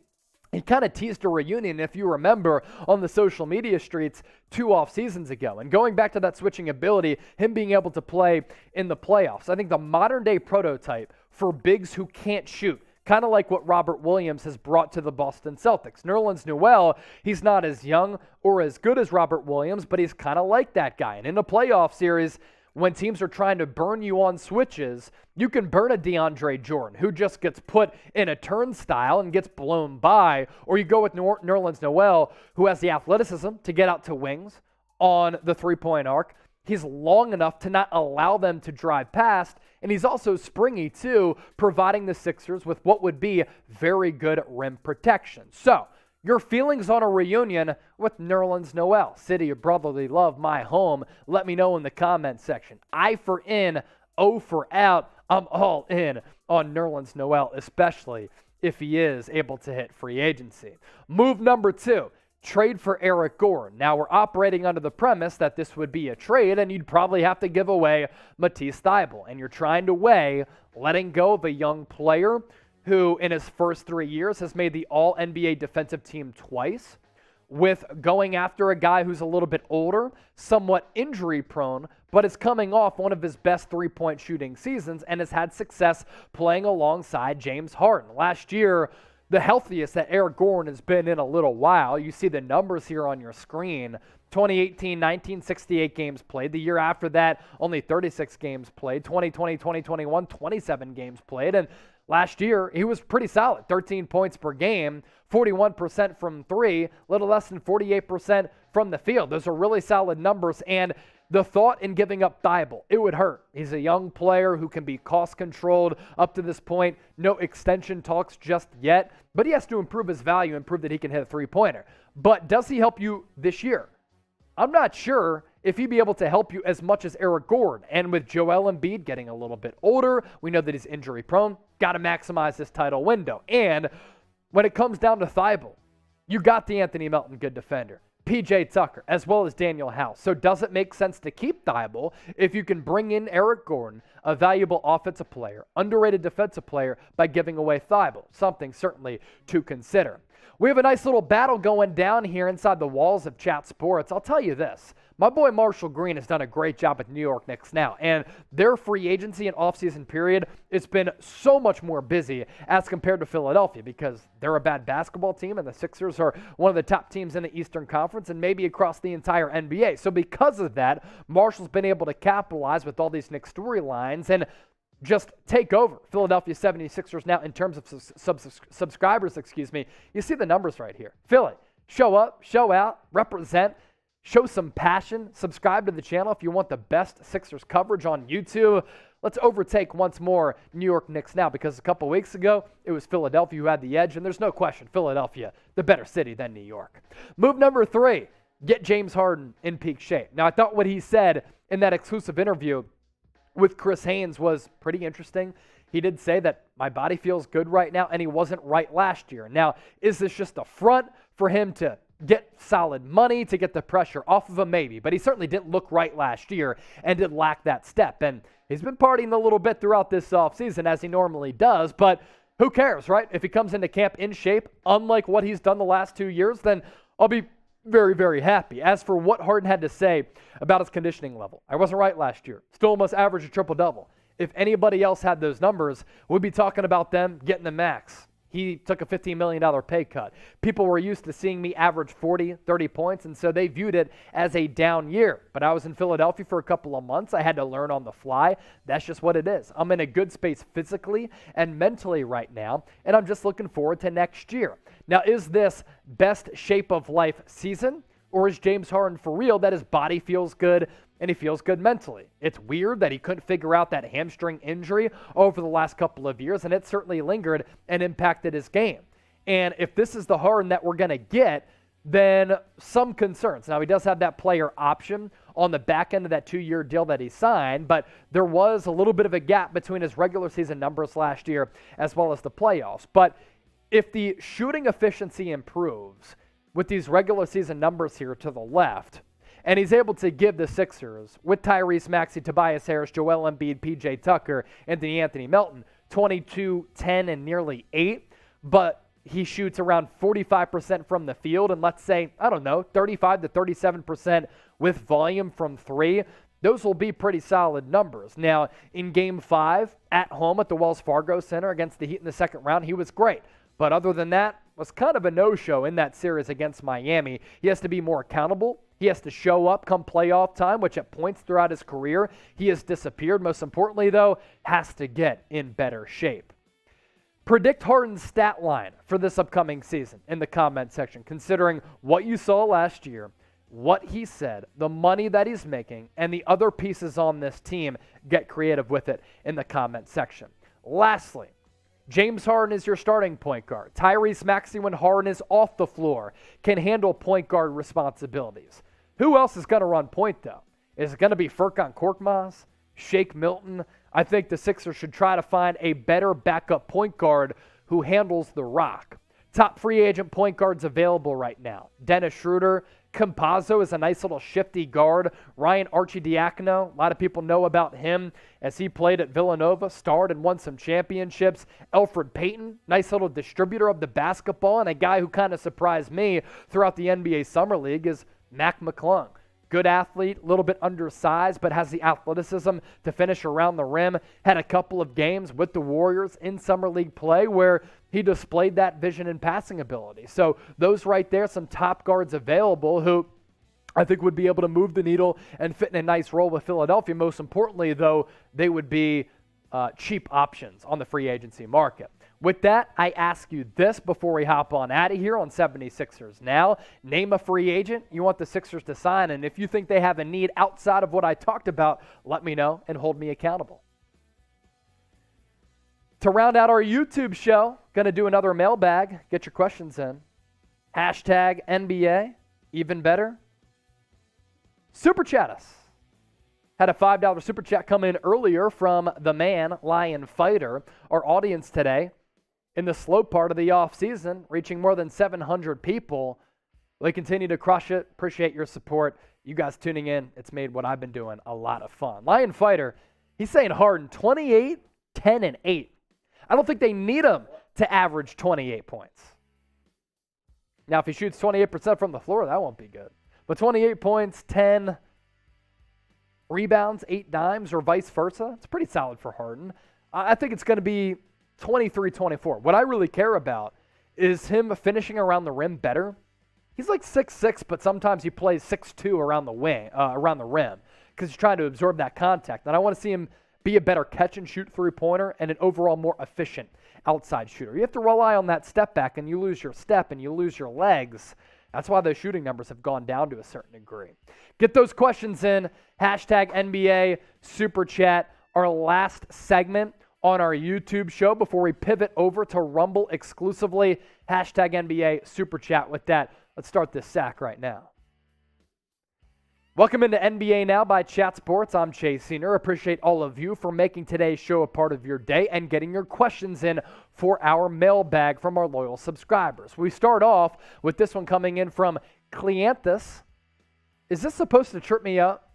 He kind of teased a reunion, if you remember, on the social media streets 2 off seasons ago. And going back to that switching ability, him being able to play in the playoffs, I think the modern day prototype for bigs who can't shoot, kind of like what Robert Williams has brought to the Boston Celtics. Nerlens Noel, he's not as young or as good as Robert Williams, but he's kind of like that guy. And in a playoff series, when teams are trying to burn you on switches, you can burn a DeAndre Jordan who just gets put in a turnstile and gets blown by, or you go with Nerlens Noel who has the athleticism to get out to wings on the three-point arc. He's long enough to not allow them to drive past, and he's also springy too, providing the Sixers with what would be very good rim protection. So, your feelings on a reunion with Nerlens Noel. City of Brotherly Love, my home. Let me know in the comment section. I for in, O for out. I'm all in on Nerlens Noel, especially if he is able to hit free agency. Move number 2, trade for Eric Gordon. Now, we're operating under the premise that this would be a trade, and you'd probably have to give away Matisse Thybulle. And you're trying to weigh letting go of a young player who in his first 3 years has made the All-NBA defensive team twice, with going after a guy who's a little bit older, somewhat injury-prone, but is coming off one of his best three-point shooting seasons and has had success playing alongside James Harden. Last year, the healthiest that Eric Gordon has been in a little while. You see the numbers here on your screen. 2018, 19, 68 games played. The year after that, only 36 games played. 2020, 2021, 27 games played. And last year, he was pretty solid, 13 points per game, 41% from three, a little less than 48% from the field. Those are really solid numbers, and the thought in giving up Thybulle, it would hurt. He's a young player who can be cost-controlled up to this point. No extension talks just yet, but he has to improve his value and prove that he can hit a three-pointer. But does he help you this year? I'm not sure if he'd be able to help you as much as Eric Gordon. And with Joel Embiid getting a little bit older, we know that he's injury prone. Got to maximize this title window. And when it comes down to Thybulle, you got the Anthony Melton, good defender, PJ Tucker, as well as Daniel House. So does it make sense to keep Thybulle if you can bring in Eric Gordon, a valuable offensive player, underrated defensive player, by giving away Thybulle? Something certainly to consider. We have a nice little battle going down here inside the walls of Chat Sports. I'll tell you this. My boy Marshall Green has done a great job at New York Knicks now, and their free agency and offseason period, it's been so much more busy as compared to Philadelphia because they're a bad basketball team and the Sixers are one of the top teams in the Eastern Conference and maybe across the entire NBA. So because of that, Marshall's been able to capitalize with all these Knicks storylines and just take over Philadelphia 76ers now in terms of subscribers, You see the numbers right here. Philly, show up, show out, represent, show some passion. Subscribe to the channel if you want the best Sixers coverage on YouTube. Let's overtake once more New York Knicks now, because a couple weeks ago, it was Philadelphia who had the edge, and there's no question, Philadelphia, the better city than New York. Move number 3, get James Harden in peak shape. Now, I thought what he said in that exclusive interview with Chris Haynes was pretty interesting. He did say that my body feels good right now, and he wasn't right last year. Now, is this just a front for him to get solid money, to get the pressure off of him? Maybe, but he certainly didn't look right last year and did lack that step. And he's been partying a little bit throughout this offseason, as he normally does, but who cares, right? If he comes into camp in shape, unlike what he's done the last 2 years, then I'll be very, very happy. As for what Harden had to say about his conditioning level, I wasn't right last year. Still almost averaged a triple-double. If anybody else had those numbers, we'd be talking about them getting the max. He took a $15 million pay cut. People were used to seeing me average 40, 30 points, and so they viewed it as a down year. But I was in Philadelphia for a couple of months. I had to learn on the fly. That's just what it is. I'm in a good space physically and mentally right now, and I'm just looking forward to next year. Now, is this best shape of life season, or is James Harden for real that his body feels good and he feels good mentally? It's weird that he couldn't figure out that hamstring injury over the last couple of years, and it certainly lingered and impacted his game. And if this is the Harden that we're going to get, then some concerns. Now, he does have that player option on the back end of that 2-year deal that he signed, but there was a little bit of a gap between his regular season numbers last year as well as the playoffs. But if the shooting efficiency improves with these regular season numbers here to the left, and he's able to give the Sixers, with Tyrese Maxey, Tobias Harris, Joel Embiid, PJ Tucker, and Anthony Melton, 22, 10, and nearly 8, but he shoots around 45% from the field and let's say, 35 to 37% with volume from three, those will be pretty solid numbers. Now, in Game 5, at home at the Wells Fargo Center against the Heat in the second round, he was great. But other than that, was kind of a no-show in that series against Miami. He has to be more accountable. He has to show up come playoff time, which at points throughout his career, he has disappeared. Most importantly, though, has to get in better shape. Predict Harden's stat line for this upcoming season in the comment section, considering what you saw last year, what he said, the money that he's making, and the other pieces on this team. Get creative with it in the comment section. Lastly, James Harden is your starting point guard. Tyrese Maxey, when Harden is off the floor, can handle point guard responsibilities. Who else is going to run point, though? Is it going to be Furkan Korkmaz? Shake Milton? I think the Sixers should try to find a better backup point guard who handles the rock. Top free agent point guards available right now. Dennis Schroeder. Campazzo is a nice little shifty guard. Ryan Arcidiacono, a lot of people know about him as he played at Villanova, starred and won some championships. Elfrid Payton, nice little distributor of the basketball, and a guy who kind of surprised me throughout the NBA Summer League is Mac McClung. Good athlete, a little bit undersized, but has the athleticism to finish around the rim. Had a couple of games with the Warriors in Summer League play where he displayed that vision and passing ability. So those right there, some top guards available who I think would be able to move the needle and fit in a nice role with Philadelphia. Most importantly, though, they would be cheap options on the free agency market. With that, I ask you this before we hop on out of here on 76ers Now. Name a free agent you want the Sixers to sign, and if you think they have a need outside of what I talked about, let me know and hold me accountable. To round out our YouTube show, going to do another mailbag. Get your questions in. Hashtag NBA, even better. Super chat us. Had a $5 super chat come in earlier from the man, Lion Fighter. Our audience today, in the slow part of the offseason, reaching more than 700 people. They continue to crush it. Appreciate your support. You guys tuning in. It's made what I've been doing a lot of fun. Lion Fighter, he's saying Harden 28, 10, and 8. I don't think they need him to average 28 points. Now, if he shoots 28% from the floor, that won't be good. But 28 points, 10 rebounds, 8 dimes, or vice versa, it's pretty solid for Harden. I think it's going to be 23-24. What I really care about is him finishing around the rim better. He's like 6'6", but sometimes he plays 6'2" around the rim because he's trying to absorb that contact. And I want to see him be a better catch-and-shoot three-pointer and an overall more efficient outside shooter. You have to rely on that step back, and you lose your step and you lose your legs. That's why those shooting numbers have gone down to a certain degree. Get those questions in. Hashtag NBA Super Chat. Our last segment on our YouTube show before we pivot over to Rumble exclusively. Hashtag NBA Super Chat with that. Let's start this sack right now. Welcome into NBA Now by Chat Sports. I'm Chase Senior. Appreciate all of you for making today's show a part of your day and getting your questions in for our mailbag from our loyal subscribers. We start off with this one coming in from Cleanthus. Is this supposed to trip me up?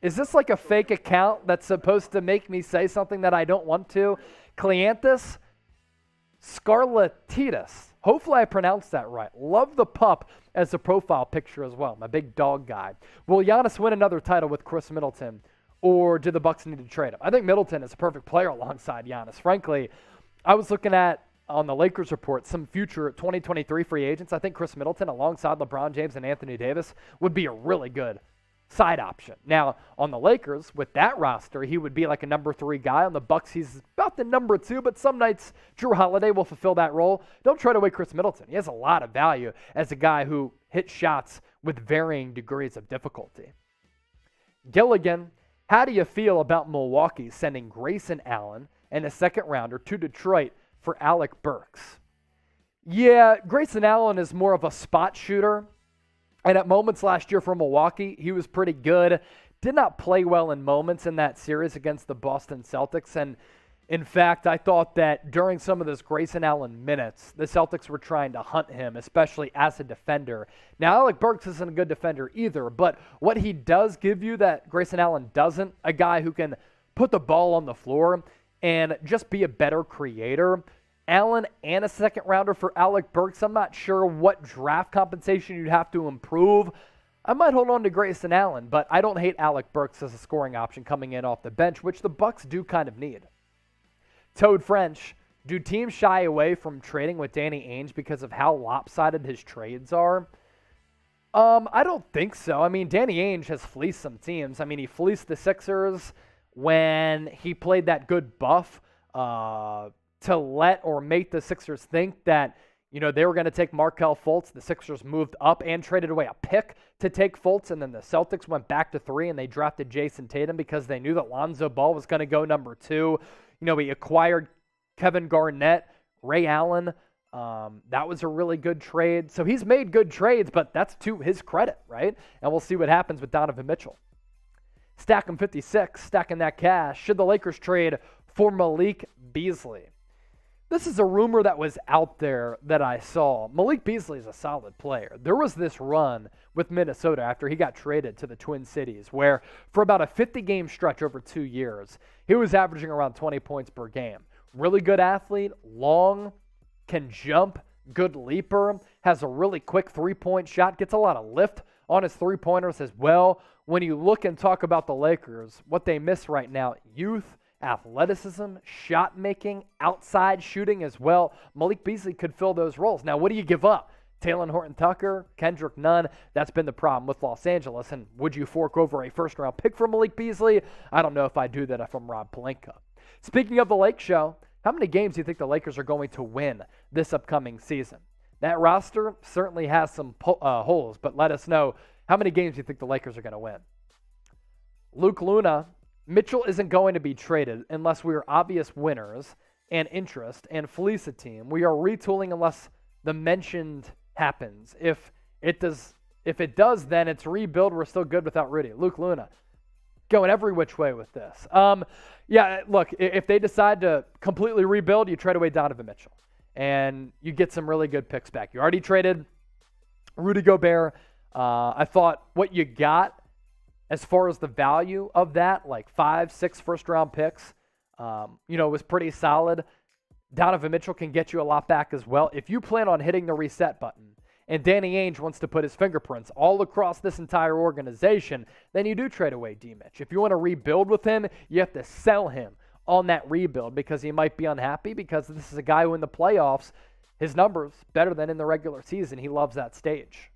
Is this like a fake account that's supposed to make me say something that I don't want to? Cleanthus Scarlatitis. Hopefully I pronounced that right. Love the pup as a profile picture as well. My big dog guy. Will Giannis win another title with Chris Middleton, or do the Bucks need to trade him? I think Middleton is a perfect player alongside Giannis. Frankly, I was looking at, on the Lakers report, some future 2023 free agents. I think Chris Middleton alongside LeBron James and Anthony Davis would be a really good side option. Now, on the Lakers, with that roster, he would be like a number 3 guy. On the Bucks, he's about the number 2, but some nights Jrue Holiday will fulfill that role. Don't trade away Chris Middleton. He has a lot of value as a guy who hits shots with varying degrees of difficulty. Gilligan, how do you feel about Milwaukee sending Grayson Allen and a second rounder to Detroit for Alec Burks? Yeah, Grayson Allen is more of a spot shooter. And at moments last year for Milwaukee, he was pretty good. Did not play well in moments in that series against the Boston Celtics. And in fact, I thought that during some of those Grayson Allen minutes, the Celtics were trying to hunt him, especially as a defender. Now, Alec Burks isn't a good defender either, but what he does give you that Grayson Allen doesn't, a guy who can put the ball on the floor and just be a better creator. Allen and a second rounder for Alec Burks. I'm not sure what draft compensation you'd have to improve. I might hold on to Grayson Allen, but I don't hate Alec Burks as a scoring option coming in off the bench, which the Bucks do kind of need. Toad French, do teams shy away from trading with Danny Ainge because of how lopsided his trades are? I don't think so. I mean, Danny Ainge has fleeced some teams. I mean, he fleeced the Sixers when he played that good buff to let or make the Sixers think that, they were going to take Markelle Fultz. The Sixers moved up and traded away a pick to take Fultz, and then the Celtics went back to 3, and they drafted Jason Tatum because they knew that Lonzo Ball was going to go number 2. We acquired Kevin Garnett, Ray Allen. That was a really good trade. So he's made good trades, but that's to his credit, right? And we'll see what happens with Donovan Mitchell. Stacking 56, stacking that cash. Should the Lakers trade for Malik Beasley? This is a rumor that was out there that I saw. Malik Beasley is a solid player. There was this run with Minnesota after he got traded to the Twin Cities where for about a 50-game stretch over 2 years, he was averaging around 20 points per game. Really good athlete, long, can jump, good leaper, has a really quick three-point shot, gets a lot of lift on his three-pointers as well. When you look and talk about the Lakers, what they miss right now, youth, athleticism, shot making, outside shooting as well. Malik Beasley could fill those roles. Now, what do you give up? Talen Horton-Tucker, Kendrick Nunn. That's been the problem with Los Angeles. And would you fork over a first-round pick for Malik Beasley? I don't know if I'd do that if I'm Rob Pelinka. Speaking of the Lake Show, how many games do you think the Lakers are going to win this upcoming season? That roster certainly has some holes, but let us know how many games do you think the Lakers are going to win. Luke Luna, Mitchell isn't going to be traded unless we are obvious winners and interest and fleece a team. We are retooling unless the mentioned happens. If it does, then it's rebuild. We're still good without Rudy. Luke Luna, going every which way with this. Yeah, look, if they decide to completely rebuild, you trade away Donovan Mitchell, and you get some really good picks back. You already traded Rudy Gobert. I thought what you got as far as the value of that, like 5-6 first-round picks, was pretty solid. Donovan Mitchell can get you a lot back as well. If you plan on hitting the reset button and Danny Ainge wants to put his fingerprints all across this entire organization, then you do trade away D-Mitch. If you want to rebuild with him, you have to sell him on that rebuild because he might be unhappy because this is a guy who in the playoffs, his numbers better than in the regular season. He loves that stage.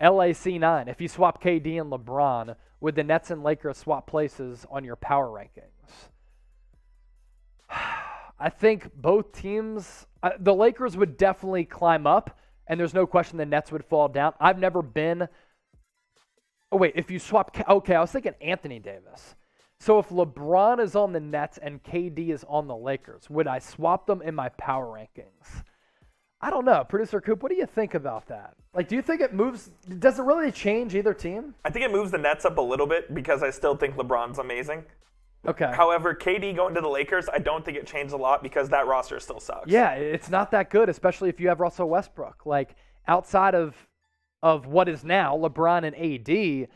LAC9, if you swap KD and LeBron, would the Nets and Lakers swap places on your power rankings? I think both teams, the Lakers would definitely climb up, and there's no question the Nets would fall down. I've never been, if you swap, I was thinking Anthony Davis. So if LeBron is on the Nets and KD is on the Lakers, would I swap them in my power rankings? I don't know. Producer Coop, what do you think about that? Do you think it moves? Does it really change either team? I think it moves the Nets up a little bit because I still think LeBron's amazing. Okay. However, KD going to the Lakers, I don't think it changed a lot because that roster still sucks. Yeah, it's not that good, especially if you have Russell Westbrook. Outside of what is now LeBron and AD,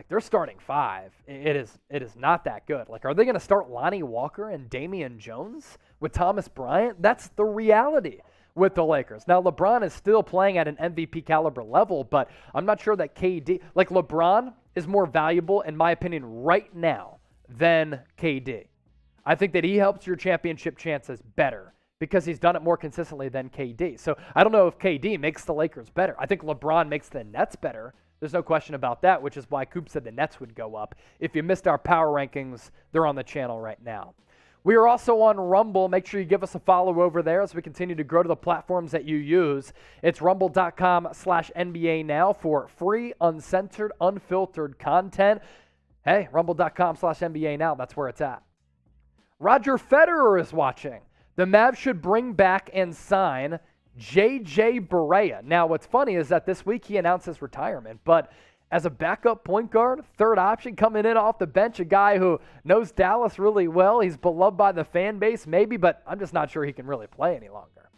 they're starting 5. It is not that good. Are they going to start Lonnie Walker and Damian Jones with Thomas Bryant? That's the reality with the Lakers. Now, LeBron is still playing at an MVP caliber level, but I'm not sure that KD, LeBron is more valuable, in my opinion, right now than KD. I think that he helps your championship chances better because he's done it more consistently than KD. So I don't know if KD makes the Lakers better. I think LeBron makes the Nets better. There's no question about that, which is why Coop said the Nets would go up. If you missed our power rankings, they're on the channel right now. We are also on Rumble. Make sure you give us a follow over there as we continue to grow to the platforms that you use. It's rumble.com/NBA now for free, uncensored, unfiltered content. Hey, rumble.com/NBA now. That's where it's at. Roger Federer is watching. The Mavs should bring back and sign J.J. Barea. Now, what's funny is that this week he announced his retirement, but as a backup point guard, third option coming in off the bench, a guy who knows Dallas really well. He's beloved by the fan base, maybe, but I'm just not sure he can really play any longer.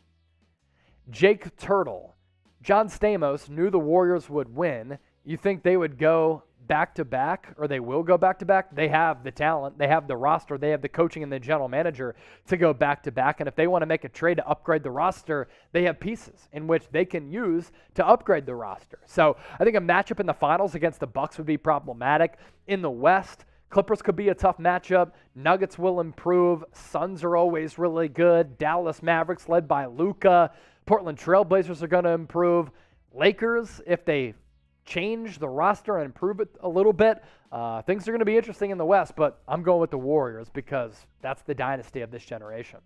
Jake Turtle. John Stamos knew the Warriors would win. You think they would go back-to-back, or they will go back-to-back, they have the talent, they have the roster, they have the coaching and the general manager to go back-to-back. And if they want to make a trade to upgrade the roster, they have pieces in which they can use to upgrade the roster. So I think a matchup in the finals against the Bucks would be problematic. In the West, Clippers could be a tough matchup. Nuggets will improve. Suns are always really good. Dallas Mavericks led by Luka. Portland Trailblazers are going to improve. Lakers, if they change the roster and improve it a little bit, things are going to be interesting in the West, but I'm going with the Warriors because that's the dynasty of this generation.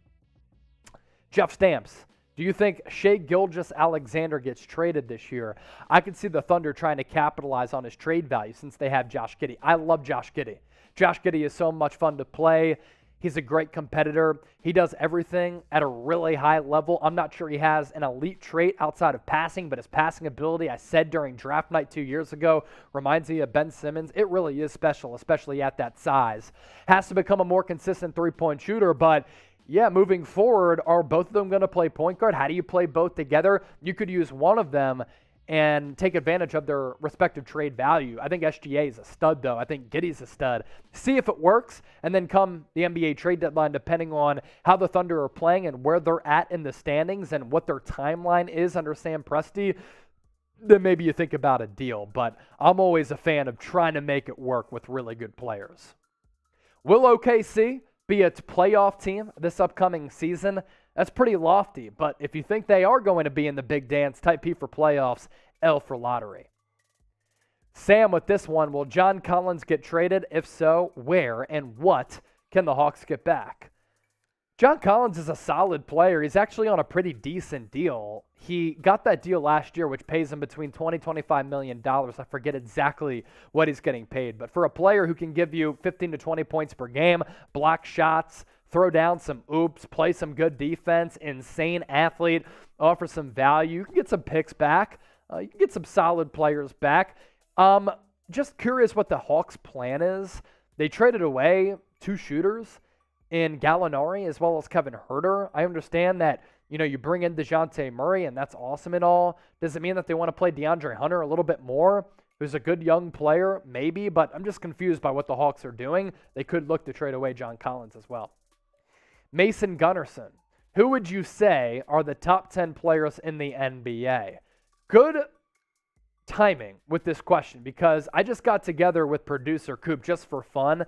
Jeff Stamps, do you think Shai Gilgeous-Alexander gets traded this year? I could see the Thunder trying to capitalize on his trade value since they have Josh Giddey. I love Josh Giddey. Josh Giddey is so much fun to play. He's a great competitor. He does everything at a really high level. I'm not sure he has an elite trait outside of passing, but his passing ability, I said during draft night 2 years ago, reminds me of Ben Simmons. It really is special, especially at that size. Has to become a more consistent three-point shooter, but yeah, moving forward, are both of them going to play point guard? How do you play both together? You could use one of them and take advantage of their respective trade value. I think SGA is a stud, though. I think Giddey's a stud. See if it works, and then come the NBA trade deadline, depending on how the Thunder are playing and where they're at in the standings and what their timeline is under Sam Presti, then maybe you think about a deal. But I'm always a fan of trying to make it work with really good players. Will OKC be a playoff team this upcoming season? That's pretty lofty, but if you think they are going to be in the big dance, type P for playoffs, L for lottery. Sam with this one, will John Collins get traded? If so, where and what can the Hawks get back? John Collins is a solid player. He's actually on a pretty decent deal. He got that deal last year, which pays him between $20-25 million. I forget exactly what he's getting paid. But for a player who can give you 15 to 20 points per game, block shots, throw down some oops, play some good defense, insane athlete, offer some value, you can get some picks back. You can get some solid players back. Just curious what the Hawks' plan is. They traded away 2 shooters in Gallinari as well as Kevin Huerter. I understand that, you bring in DeJounte Murray, and that's awesome and all. Does it mean that they want to play DeAndre Hunter a little bit more? Who's a good young player? Maybe, but I'm just confused by what the Hawks are doing. They could look to trade away John Collins as well. Mason Gunnarsson, who would you say are the top 10 players in the NBA? Good timing with this question because I just got together with producer Coop just for fun,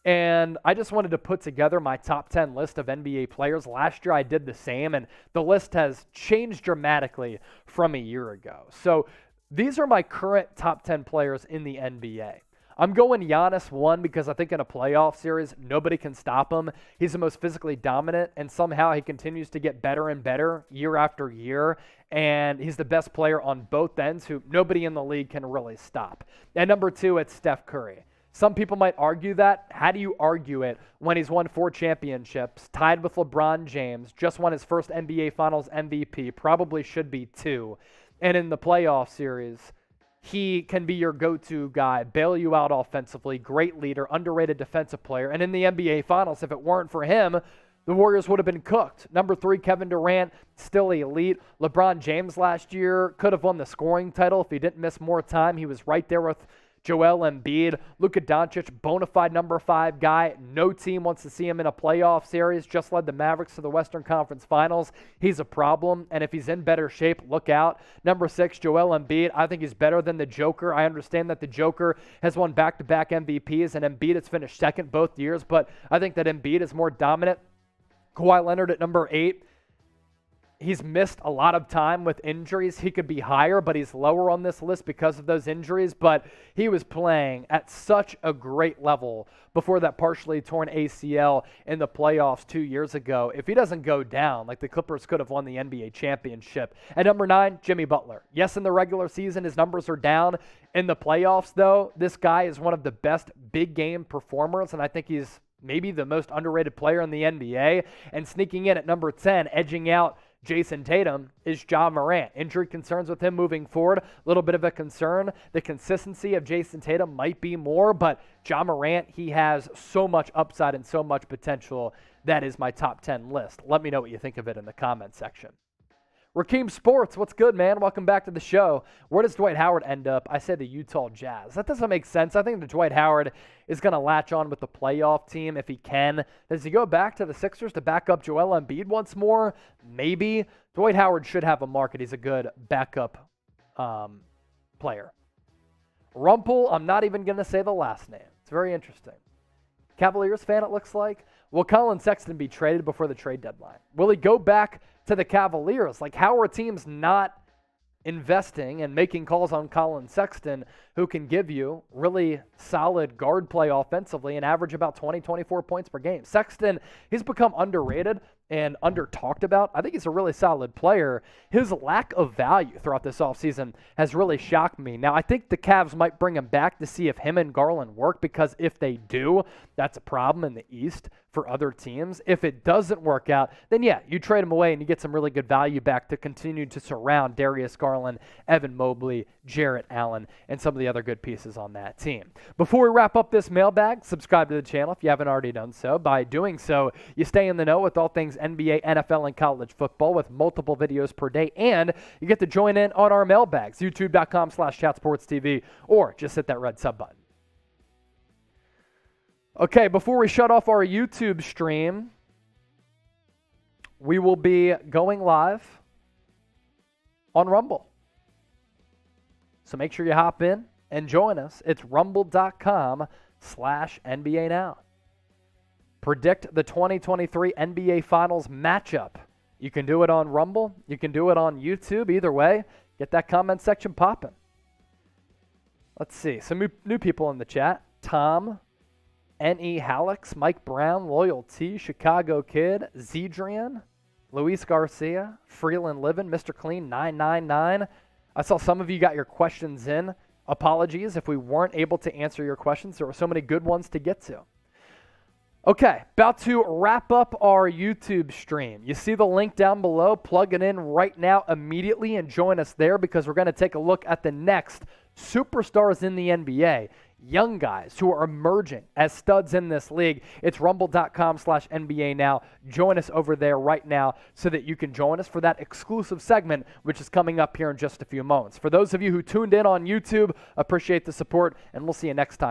and I just wanted to put together my top 10 list of NBA players. Last year I did the same, and the list has changed dramatically from a year ago. So these are my current top 10 players in the NBA. I'm going Giannis 1 because I think in a playoff series, nobody can stop him. He's the most physically dominant, and somehow he continues to get better and better year after year, and he's the best player on both ends who nobody in the league can really stop. And number 2, it's Steph Curry. Some people might argue that. How do you argue it when he's won 4 championships, tied with LeBron James, just won his first NBA Finals MVP, probably should be 2, and in the playoff series, he can be your go-to guy, bail you out offensively, great leader, underrated defensive player. And in the NBA Finals, if it weren't for him, the Warriors would have been cooked. Number 3, Kevin Durant, still elite. LeBron James last year could have won the scoring title if he didn't miss more time. He was right there with Joel Embiid. Luka Doncic, bona fide number 5 guy. No team wants to see him in a playoff series. Just led the Mavericks to the Western Conference Finals. He's a problem, and if he's in better shape, look out. Number 6, Joel Embiid. I think he's better than the Joker. I understand that the Joker has won back-to-back MVPs, and Embiid has finished second both years, but I think that Embiid is more dominant. Kawhi Leonard at number 8. He's missed a lot of time with injuries. He could be higher, but he's lower on this list because of those injuries. But he was playing at such a great level before that partially torn ACL in the playoffs 2 years ago. If he doesn't go down, like the Clippers could have won the NBA championship. At number 9, Jimmy Butler. Yes, in the regular season, his numbers are down. In the playoffs, though, this guy is one of the best big game performers, and I think he's maybe the most underrated player in the NBA. And sneaking in at number 10, edging out Jason Tatum, is Ja Morant. Injury concerns with him moving forward, a little bit of a concern. The consistency of Jason Tatum might be more, but Ja Morant, he has so much upside and so much potential. That is my top 10 list. Let me know what you think of it in the comment section. Rakeem Sports, what's good, man? Welcome back to the show. Where does Dwight Howard end up? I said the Utah Jazz. That doesn't make sense. I think that Dwight Howard is going to latch on with the playoff team if he can. Does he go back to the Sixers to back up Joel Embiid once more? Maybe. Dwight Howard should have a market. He's a good backup player. Rumpel, I'm not even going to say the last name. It's very interesting. Cavaliers fan, it looks like. Will Colin Sexton be traded before the trade deadline? Will he go back to the Cavaliers? Like, how are teams not investing and making calls on Colin Sexton, who can give you really solid guard play offensively and average about 20, 24 points per game? Sexton, he's become underrated and under-talked about. I think he's a really solid player. His lack of value throughout this offseason has really shocked me. Now, I think the Cavs might bring him back to see if him and Garland work, because if they do, that's a problem in the East for other teams. If it doesn't work out, then yeah, you trade him away and you get some really good value back to continue to surround Darius Garland, Evan Mobley, Jarrett Allen, and some of the other good pieces on that team. Before we wrap up this mailbag, subscribe to the channel if you haven't already done so. By doing so, you stay in the know with all things NBA, NFL, and college football with multiple videos per day, and you get to join in on our mailbags, youtube.com/chatsportstv, or just hit that red sub button. Okay, before we shut off our YouTube stream, we will be going live on Rumble. So make sure you hop in and join us. It's rumble.com/NBA Now. Predict the 2023 NBA Finals matchup. You can do it on Rumble. You can do it on YouTube. Either way, get that comment section popping. Let's see. Some new people in the chat. Tom, N.E. Hallex, Mike Brown, Loyal T, Chicago Kid, Zedrian, Luis Garcia, Freeland Livin, Mr. Clean, 999. I saw some of you got your questions in. Apologies if we weren't able to answer your questions. There were so many good ones to get to. Okay, about to wrap up our YouTube stream. You see the link down below. Plug it in right now immediately and join us there, because we're going to take a look at the next superstars in the NBA. Young guys who are emerging as studs in this league. It's rumble.com/NBA Now. Join us over there right now so that you can join us for that exclusive segment, which is coming up here in just a few moments. For those of you who tuned in on YouTube, appreciate the support, and we'll see you next time.